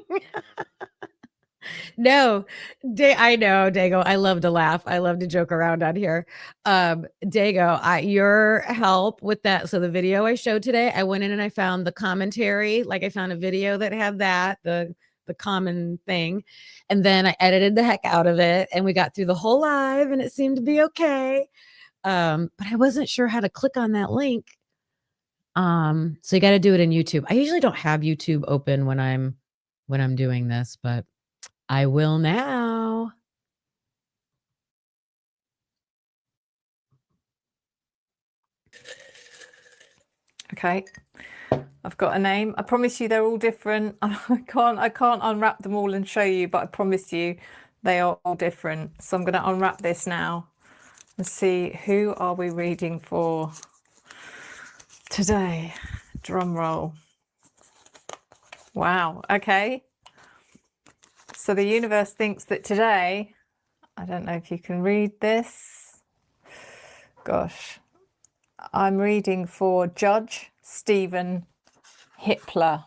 No, I know, Dago. I love to laugh. I love to joke around on here. Dago, your help with that. So the video I showed today, I went in and I found the commentary. Like I found a video that had that, the common thing. And then I edited the heck out of it and we got through the whole live and it seemed to be okay. But I wasn't sure how to click on that link. So you got to do it in YouTube. I usually don't have YouTube open when I'm doing this, but I will now. Okay, I've got a name. I promise you they're all different. I can't unwrap them all and show you, but I promise you they are all different. So I'm going to unwrap this now and see who are we reading for today. Drum roll. Wow, okay. So the universe thinks that today, I don't know if you can read this. Gosh. I'm reading for Judge Stephen Hitler.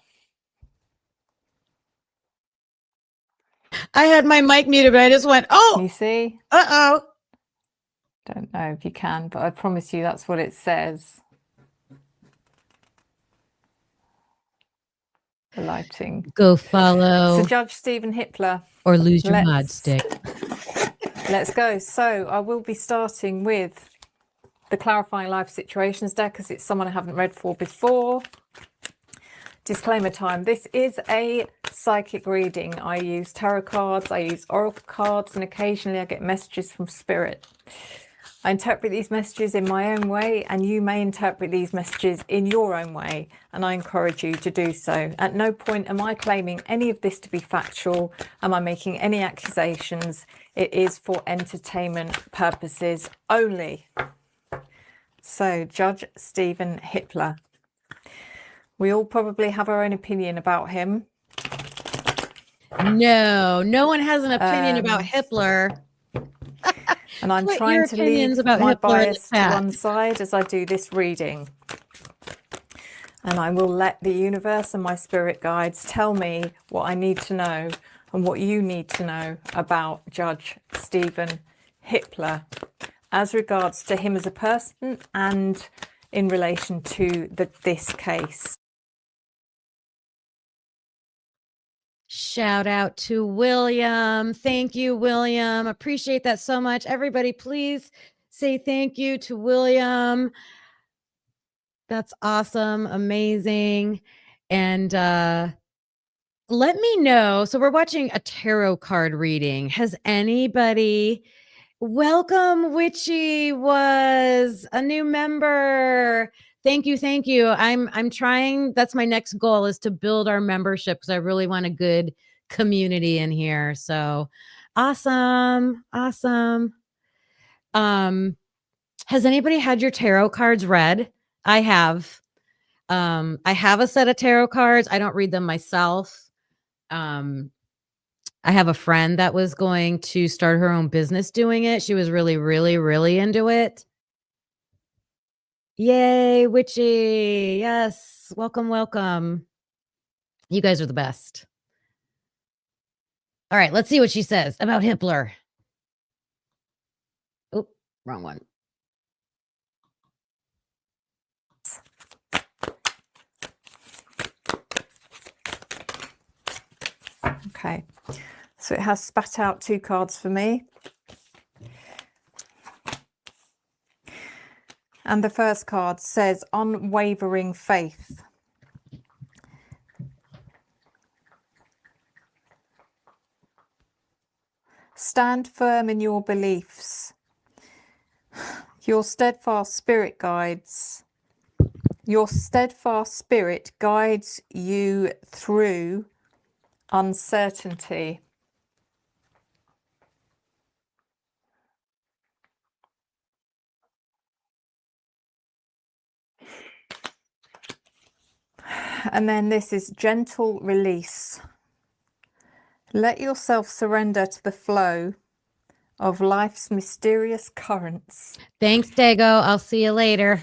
I had my mic muted, but I just went, oh! You see? Uh-oh. Don't know if you can, but I promise you that's what it says. The lighting. Go follow. So Judge Stephen Hitler. Or lose your mod stick. Let's go. So I will be starting with the Clarifying Life Situations deck because it's someone I haven't read for before. Disclaimer time. This is a psychic reading. I use tarot cards, I use oracle cards, and occasionally I get messages from spirit. I interpret these messages in my own way, and you may interpret these messages in your own way, and I encourage you to do so. At no point am I claiming any of this to be factual. Am I making any accusations? It is for entertainment purposes only. So, Judge Stephen Hitler. We all probably have our own opinion about him. No one has an opinion about Hitler. And I'm trying to leave my bias to one side as I do this reading. And I will let the universe and my spirit guides tell me what I need to know and what you need to know about Judge Stephen Hitler as regards to him as a person and in relation to this case. Shout out to William. Thank you, William. Appreciate that so much. Everybody, please say thank you to William. That's awesome. Amazing. And let me know. So we're watching a tarot card reading. Has anybody... Welcome, Witchy was a new member. Thank you. I'm trying. That's my next goal, is to build our membership because I really want a good community in here. So awesome. Has anybody had your tarot cards read? I have. I have a set of tarot cards. I don't read them myself. I have a friend that was going to start her own business doing it. She was really, really, really into it. Yay, Witchy. Yes. Welcome. You guys are the best. All right, let's see what she says about Hitler. Oh, wrong one. Okay. So it has spat out 2 cards for me. And the first card says unwavering faith. Stand firm in your beliefs. Your steadfast spirit guides. Your steadfast spirit guides you through uncertainty. And then this is gentle release. Let yourself surrender to the flow of life's mysterious currents. Thanks, Dago. I'll see you later.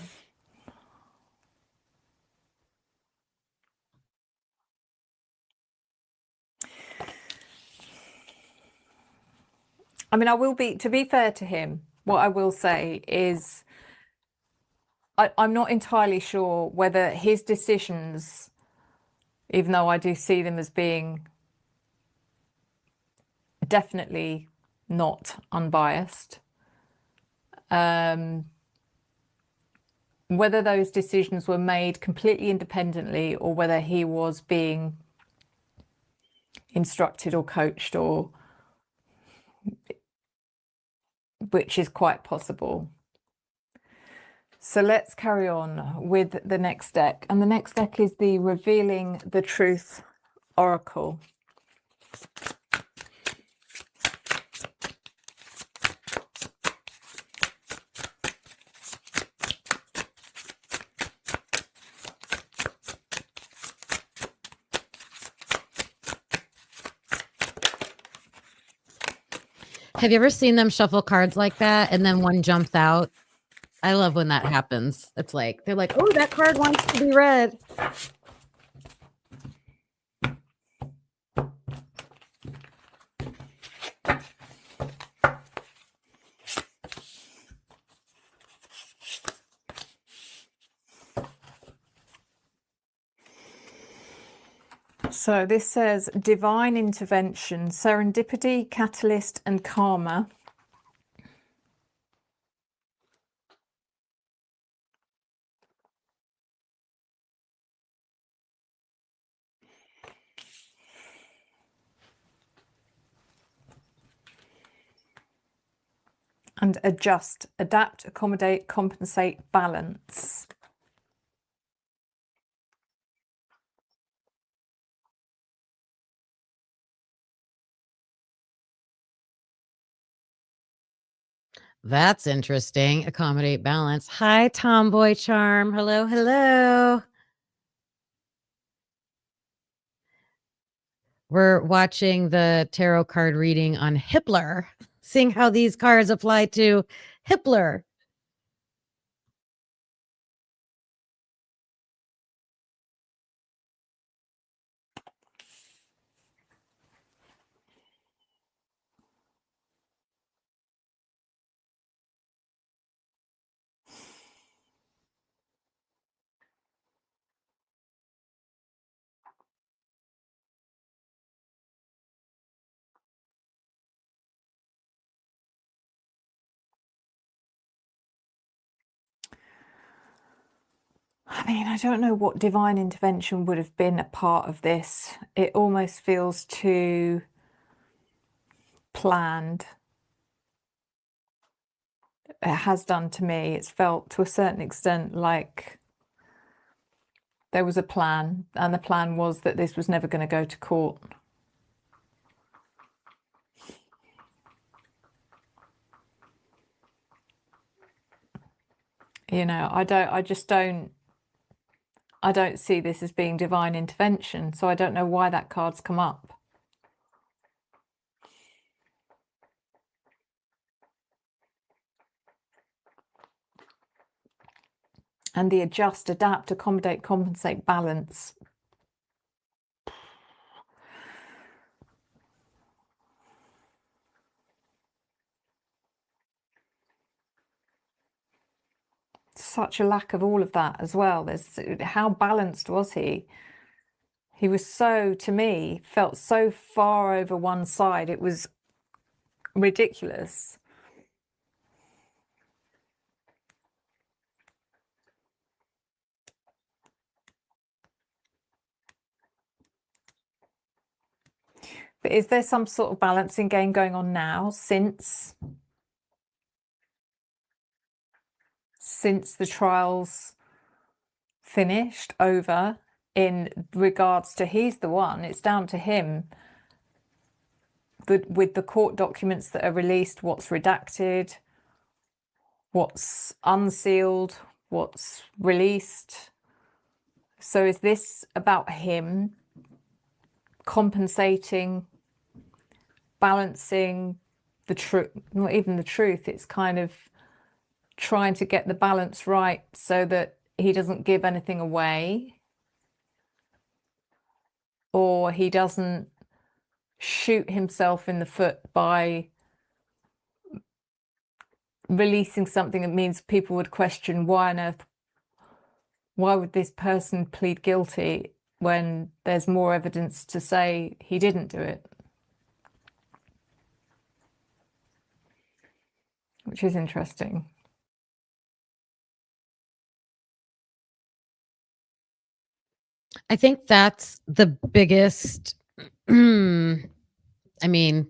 I mean, to be fair to him, what I will say is I'm not entirely sure whether his decisions, even though I do see them as being definitely not unbiased, whether those decisions were made completely independently or whether he was being instructed or coached, or which is quite possible. So let's carry on with the next deck. And the next deck is the Revealing the Truth Oracle. Have you ever seen them shuffle cards like that and then one jumps out? I love when that happens. It's like, they're like, oh, that card wants to be read. So this says divine intervention, serendipity, catalyst, and karma. And adjust, adapt, accommodate, compensate, balance. That's interesting. Accommodate, balance. Hi, Tomboy Charm. Hello, hello. We're watching the tarot card reading on Hippler, seeing how these cards apply to Hippler. I mean, I don't know what divine intervention would have been a part of this. It almost feels too planned. It has done to me. It's felt to a certain extent like there was a plan, and the plan was that this was never going to go to court. You know, I don't see this as being divine intervention, so I don't know why that card's come up. And the adjust, adapt, accommodate, compensate, balance. Such a lack of all of that as well. How balanced was he? He was so, to me, felt so far over one side. It was ridiculous. But is there some sort of balancing game going on now since since the trial's finished, over, in regards to he's the one, it's down to him. With the court documents that are released, what's redacted, what's unsealed, what's released. So is this about him compensating, balancing the truth? Not even the truth, it's kind of trying to get the balance right so that he doesn't give anything away, or he doesn't shoot himself in the foot by releasing something that means people would question why on earth, why would this person plead guilty when there's more evidence to say he didn't do it? Which is interesting. I think that's the biggest, I mean,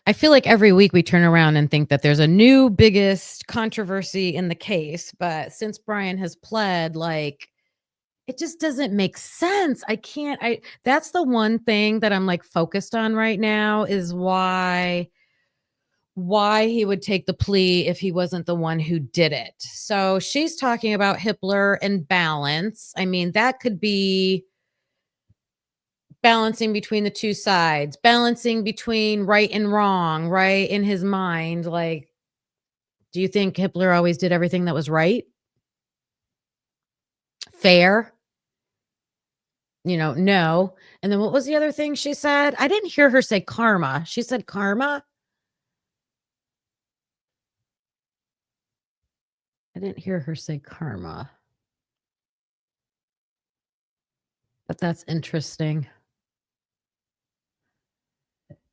I feel like every week we turn around and think that there's a new biggest controversy in the case, but since Bryan has pled, like, it just doesn't make sense. That's the one thing that I'm like focused on right now, is why he would take the plea if he wasn't the one who did it. So she's talking about Hippler and balance. I mean, that could be balancing between the two sides, balancing between right and wrong, right? In his mind, like, do you think Hippler always did everything that was right? Fair? No. And then what was the other thing she said? I didn't hear her say karma. She said karma? I didn't hear her say karma. But that's interesting.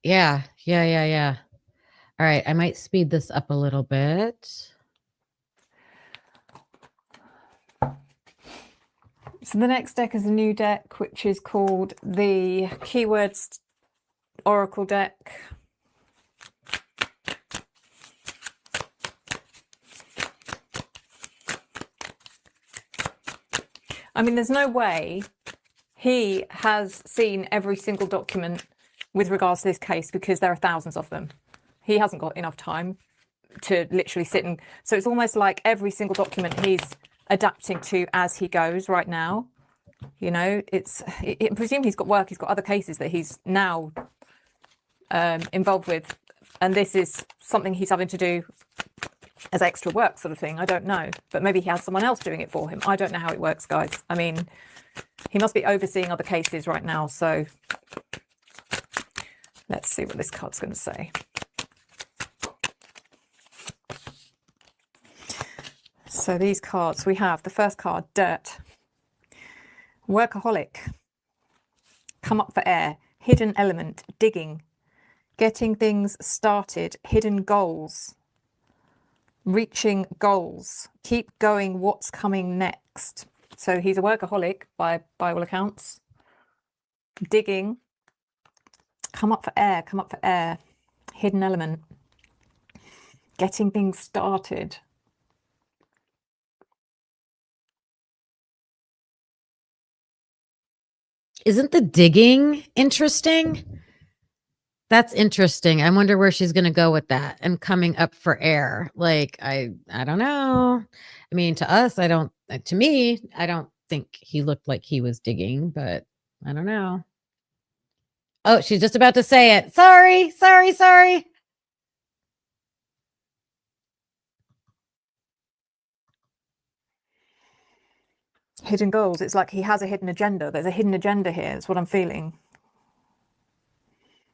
Yeah. All right, I might speed this up a little bit. So the next deck is a new deck, which is called the Keywords Oracle deck. I mean, there's no way he has seen every single document with regards to this case, because there are thousands of them. He hasn't got enough time to literally sit and... So it's almost like every single document he's adapting to as he goes right now. I presume he's got work, he's got other cases that he's now involved with. And this is something he's having to do as extra work sort of thing. I don't know. But maybe he has someone else doing it for him. I don't know how it works, guys. I mean, he must be overseeing other cases right now. So let's see what this card's going to say. So these cards, we have the first card, Dirt. Workaholic. Come up for air. Hidden element. Digging. Getting things started. Hidden goals. Reaching goals. Keep going. What's coming next? So he's a workaholic by all accounts. Digging. Come up for air. Come up for air. Hidden element. Getting things started. Isn't the digging interesting? That's interesting. I wonder where she's going to go with that, and coming up for air. Like, I don't know. I mean, to me, I don't think he looked like he was digging, but I don't know. Oh, she's just about to say it. Sorry. Hidden goals. It's like he has a hidden agenda. There's a hidden agenda here. That's what I'm feeling.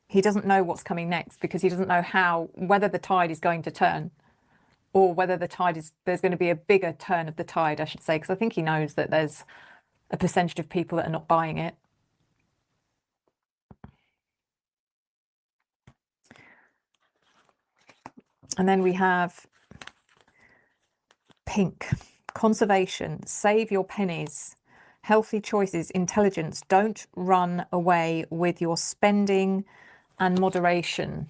He doesn't know what's coming next, because he doesn't know whether the tide is going to turn, or whether there's going to be a bigger turn of the tide, I should say, because I think he knows that there's a percentage of people that are not buying it. And then we have Pink. Conservation. Save your pennies. Healthy choices. Intelligence. Don't run away with your spending, and moderation.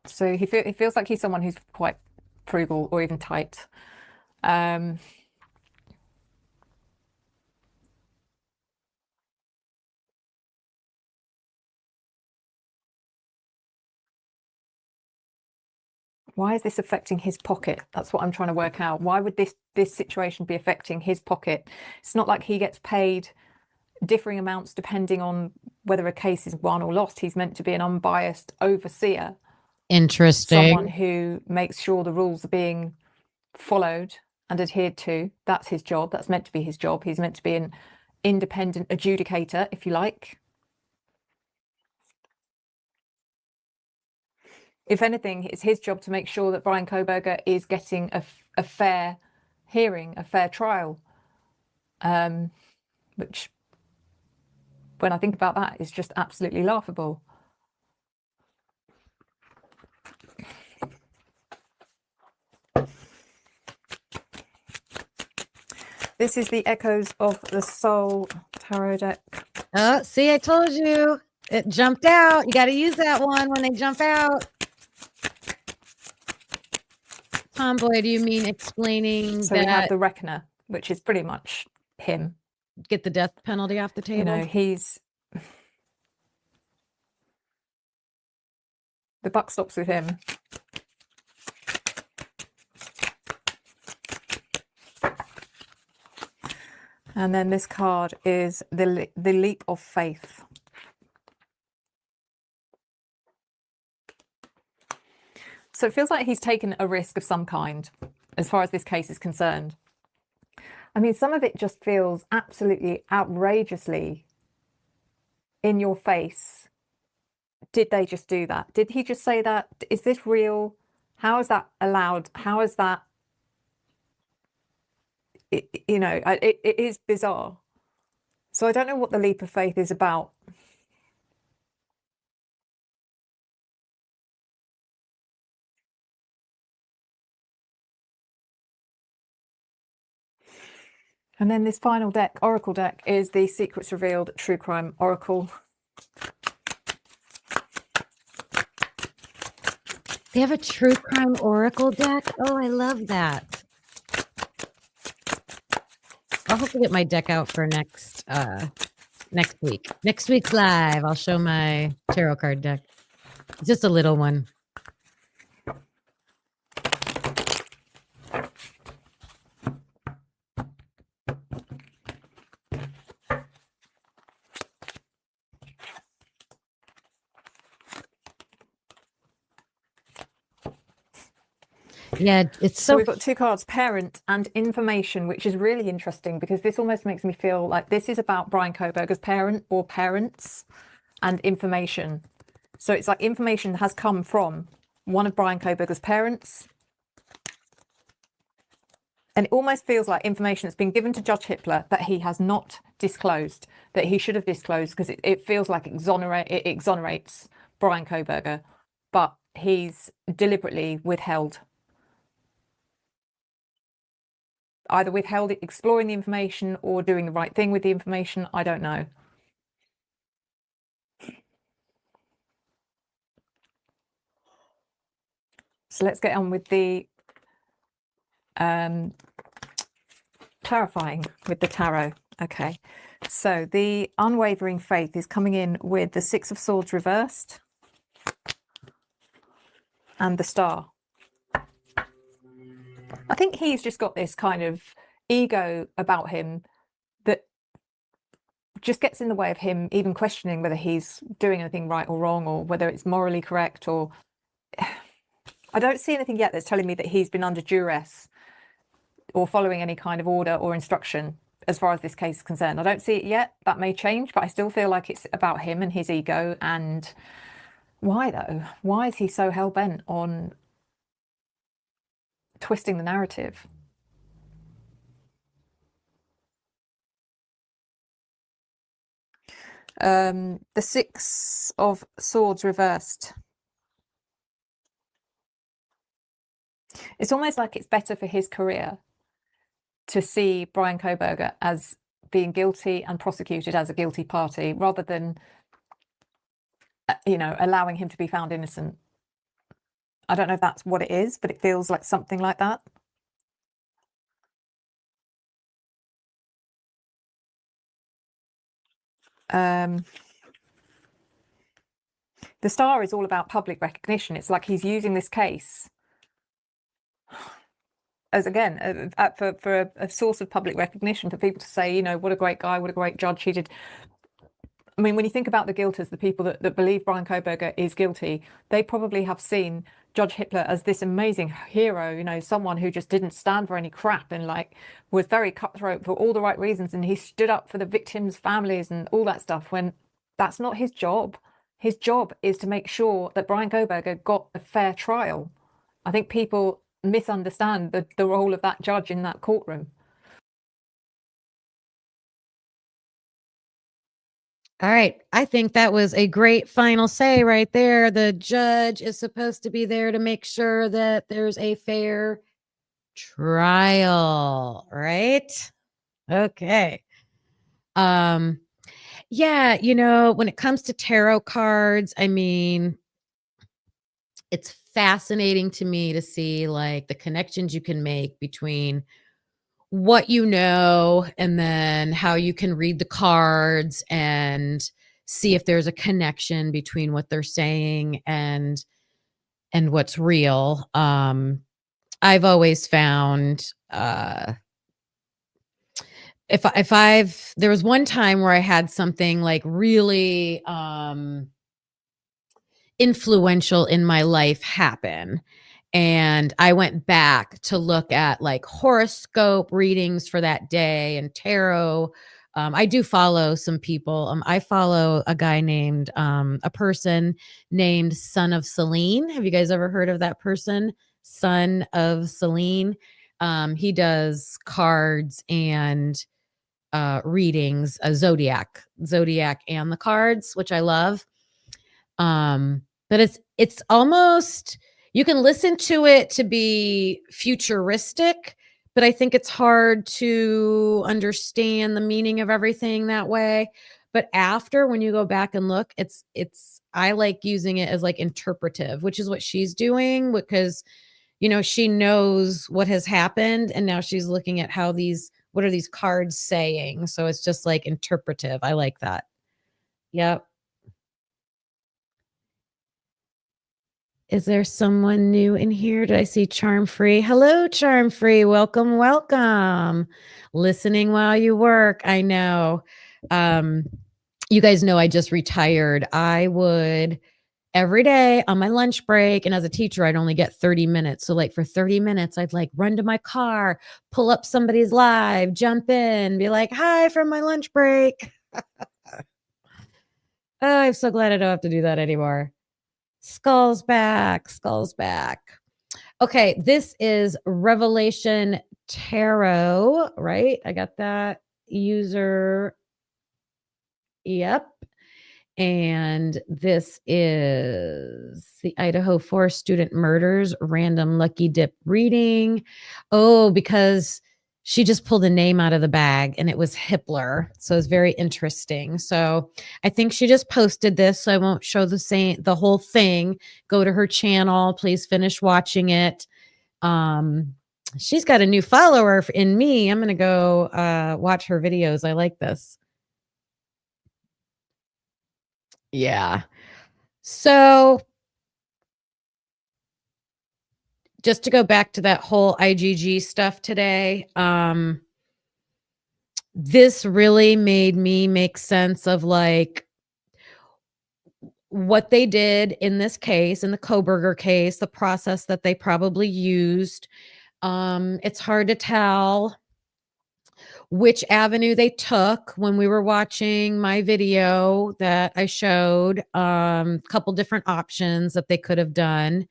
So he feels like he's someone who's quite frugal or even tight. Why is this affecting his pocket? That's what I'm trying to work out. Why would this situation be affecting his pocket? It's not like he gets paid differing amounts depending on whether a case is won or lost. He's meant to be an unbiased overseer. Interesting. Someone who makes sure the rules are being followed and adhered to. That's his job. That's meant to be his job. He's meant to be an independent adjudicator, if you like. If anything, it's his job to make sure that Bryan Kohberger is getting a fair hearing, a fair trial, which, when I think about that, is just absolutely laughable. This is the Echoes of the Soul tarot deck. Oh, see, I told you. It jumped out. You got to use that one when they jump out. Tomboy, do you mean explaining So that we have the Reckoner, which is pretty much him. Get the death penalty off the table? You know, he's... The buck stops with him. And then this card is the Leap of Faith. So it feels like he's taken a risk of some kind, as far as this case is concerned. I mean, some of it just feels absolutely outrageously in your face. Did they just do that? Did he just say that? Is this real? How is that allowed? How is that? You know, it is bizarre. So I don't know what the leap of faith is about. And then this final deck, Oracle deck, is the Secrets Revealed True Crime Oracle. They have a True Crime Oracle deck? Oh, I love that. I'll have to get my deck out for next week. Next week's live, I'll show my tarot card deck. It's just a little one. Yeah, it's so we've got two cards, Parent and Information, which is really interesting because this almost makes me feel like this is about Bryan Kohberger's parent or parents and information. So it's like information has come from one of Bryan Kohberger's parents. And it almost feels like information that's been given to Judge Hitler that he has not disclosed, that he should have disclosed, because it feels like it exonerates Bryan Kohberger, but he's deliberately withheld. Either withheld it, exploring the information, or doing the right thing with the information. I don't know. So let's get on with the clarifying with the tarot. Okay, so the Unwavering Faith is coming in with the Six of Swords reversed and the Star. I think he's just got this kind of ego about him that just gets in the way of him even questioning whether he's doing anything right or wrong, or whether it's morally correct. Or I don't see anything yet that's telling me that he's been under duress or following any kind of order or instruction as far as this case is concerned. I don't see it yet. That may change, but I still feel like it's about him and his ego. And why though? Why is he so hell-bent on twisting the narrative? The Six of Swords reversed. It's almost like it's better for his career to see Bryan Kohberger as being guilty and prosecuted as a guilty party, rather than, you know, allowing him to be found innocent. I don't know if that's what it is, but it feels like something like that. The star is all about public recognition. It's like he's using this case as, again, for a source of public recognition, for people to say, you know, what a great guy, what a great judge he did. I mean, when you think about the guilters, the people that believe Bryan Kohberger is guilty, they probably have seen Judge Hitler as this amazing hero, you know, someone who just didn't stand for any crap and like was very cutthroat for all the right reasons. And he stood up for the victims' families and all that stuff, when that's not his job. His job is to make sure that Bryan Kohberger got a fair trial. I think people misunderstand the role of that judge in that courtroom. All right. I think that was a great final say right there. The judge is supposed to be there to make sure that there's a fair trial, right? Okay. Yeah, you know, when it comes to tarot cards, I mean, it's fascinating to me to see like the connections you can make between what you know and then how you can read the cards and see if there's a connection between what they're saying and what's real. I've always found there was one time where I had something like really influential in my life happen, and I went back to look at like horoscope readings for that day and tarot. I do follow some people. I follow a guy named a person named Son of Celine. Have you guys ever heard of that person? Son of Celine. He does cards and readings, zodiac and the cards, which I love. But it's almost, you can listen to it to be futuristic, but I think it's hard to understand the meaning of everything that way. But after, when you go back and look, it's I like using it as like interpretive, which is what she's doing, because you know, she knows what has happened and now she's looking at what are these cards saying? So it's just like interpretive. I like that. Yep. Is there someone new in here? Did I see Charm Free? Hello, Charm Free. Welcome, welcome. Listening while you work. I know. You guys know I just retired. I would every day on my lunch break, and as a teacher, I'd only get 30 minutes. So like for 30 minutes, I'd like run to my car, pull up somebody's live, jump in, be like, hi from my lunch break. Oh, I'm so glad I don't have to do that anymore. Skulls back, skulls back. Okay, this is Revelation Tarot, right? I got that user. Yep. And this is the Idaho 4 student murders random lucky dip reading. Oh, because she just pulled a name out of the bag and it was Hippler. So it's very interesting. So I think she just posted this, so I won't show the whole thing. Go to her channel. Please finish watching it. She's got a new follower in me. I'm going to go watch her videos. I like this. Yeah. So just to go back to that whole IGG stuff today, this really made me make sense of like what they did in this case, in the Kohberger case, the process that they probably used. It's hard to tell which avenue they took when we were watching my video that I showed, a couple different options that they could have done.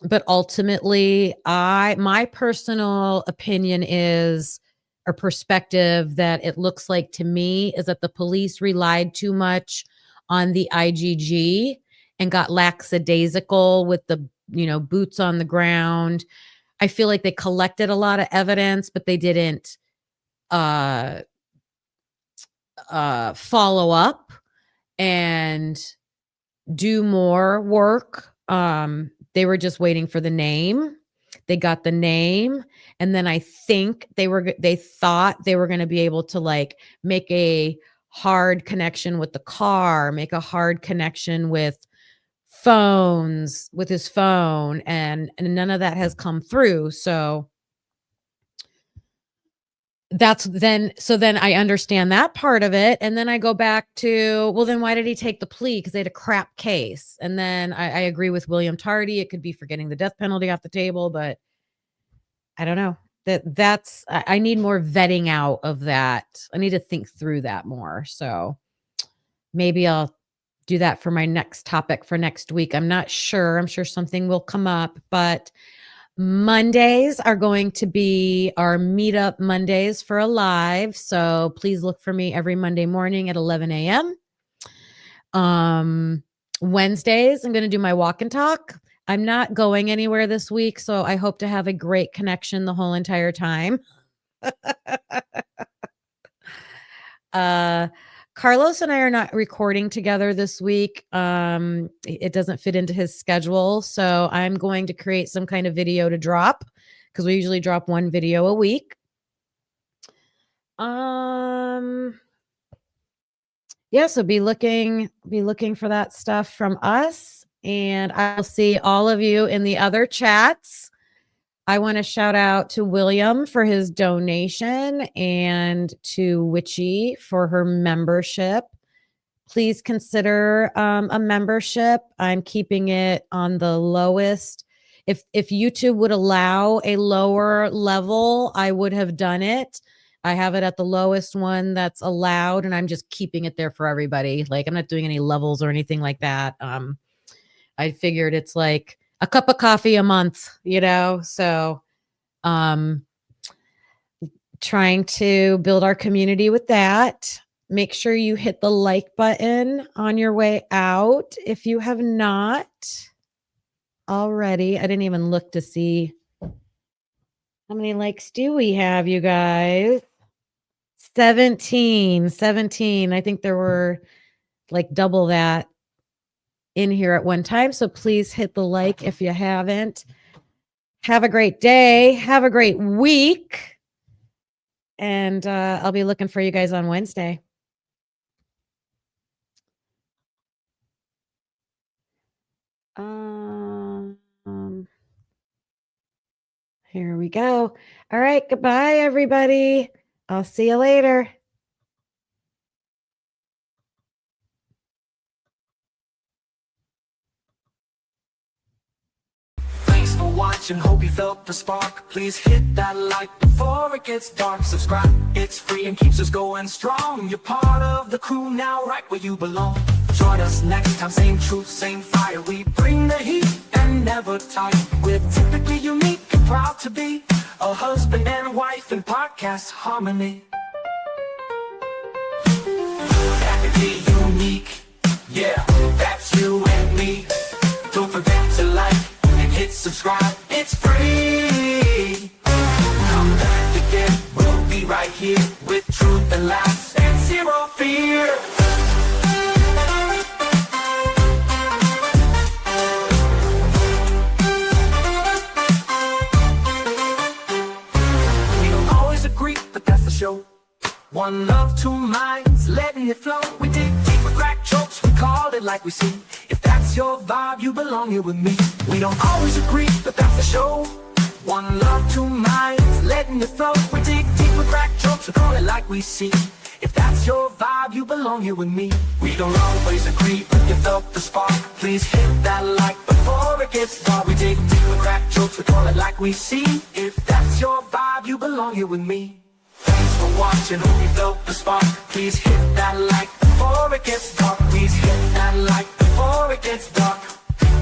But ultimately, my personal opinion is, or perspective that it looks like to me, is that the police relied too much on the IGG and got lackadaisical with the, boots on the ground. I feel like they collected a lot of evidence, but they didn't follow up and do more work they were just waiting for the name. They got the name, and then I think they thought they were going to be able to like make a hard connection with the car, make a hard connection with his phone, and none of that has come through. So then I understand that part of it. And then I go back to, well, then why did he take the plea? Because they had a crap case. And then I agree with William Tardy. It could be for getting the death penalty off the table, but I don't know. I need more vetting out of that. I need to think through that more. So maybe I'll do that for my next topic for next week. I'm not sure. I'm sure something will come up, but Mondays are going to be our meetup Mondays for a live. So please look for me every Monday morning at 11 a.m. Wednesdays, I'm going to do my walk and talk. I'm not going anywhere this week, so I hope to have a great connection the whole entire time. Carlos and I are not recording together this week. It doesn't fit into his schedule. So I'm going to create some kind of video to drop because we usually drop one video a week. Yeah, so be looking for that stuff from us. And I'll see all of you in the other chats. I want to shout out to William for his donation and to Witchy for her membership. Please consider a membership. I'm keeping it on the lowest. If YouTube would allow a lower level, I would have done it. I have it at the lowest one that's allowed, and I'm just keeping it there for everybody. Like, I'm not doing any levels or anything like that. I figured it's like a cup of coffee a month, so trying to build our community with that. Make sure you hit the like button on your way out if you have not already. I didn't even look to see how many likes do we have, you guys. 17. I think there were like double that in here at one time. So please hit the like if you haven't. Have a great day. Have a great week. And I'll be looking for you guys on Wednesday. Here we go. All right. Goodbye, everybody. I'll see you later. Thanks for watching, hope you felt the spark. Please hit that like before it gets dark. Subscribe, it's free and keeps us going strong. You're part of the crew now, right where you belong. Join us next time, same truth, same fire. We bring the heat and never tire. We're typically unique and proud to be a husband and wife in podcast harmony. That could be unique, yeah, that's you and me. Don't forget to like and hit subscribe, it's free. Come back again, we'll be right here with truth and laughs and zero fear. We don't always agree, but that's the show. One love, two minds, letting it flow. We dig deep with crack jokes, we call it like we see. If that's your vibe, you belong here with me. We don't always agree, but that's the show. One love, two minds, letting it flow. We dig deep with crack jokes, we call it like we see. If that's your vibe, you belong here with me. We don't always agree, but you felt the spark. Please hit that like before it gets dark. We dig deep with crack jokes, we call it like we see. If that's your vibe, you belong here with me. Thanks for watching, hope you felt the spark. Please hit that like before it gets dark. Please hit that like before it gets dark.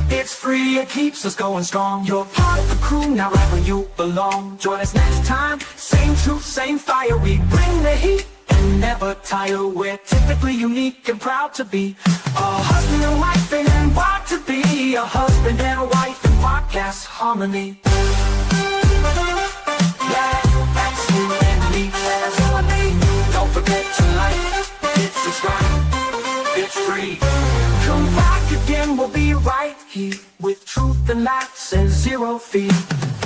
It's free, it keeps us going strong. You're part of the crew, now right where you belong. Join us next time, same truth, same fire. We bring the heat and never tire. We're typically unique and proud to be a husband and wife and proud to be a husband and wife in podcast harmony. Yeah, that's you and me, that's you and me. Don't forget to like, hit subscribe, it's free. Come back again, we'll be right here with something that says 0 feet.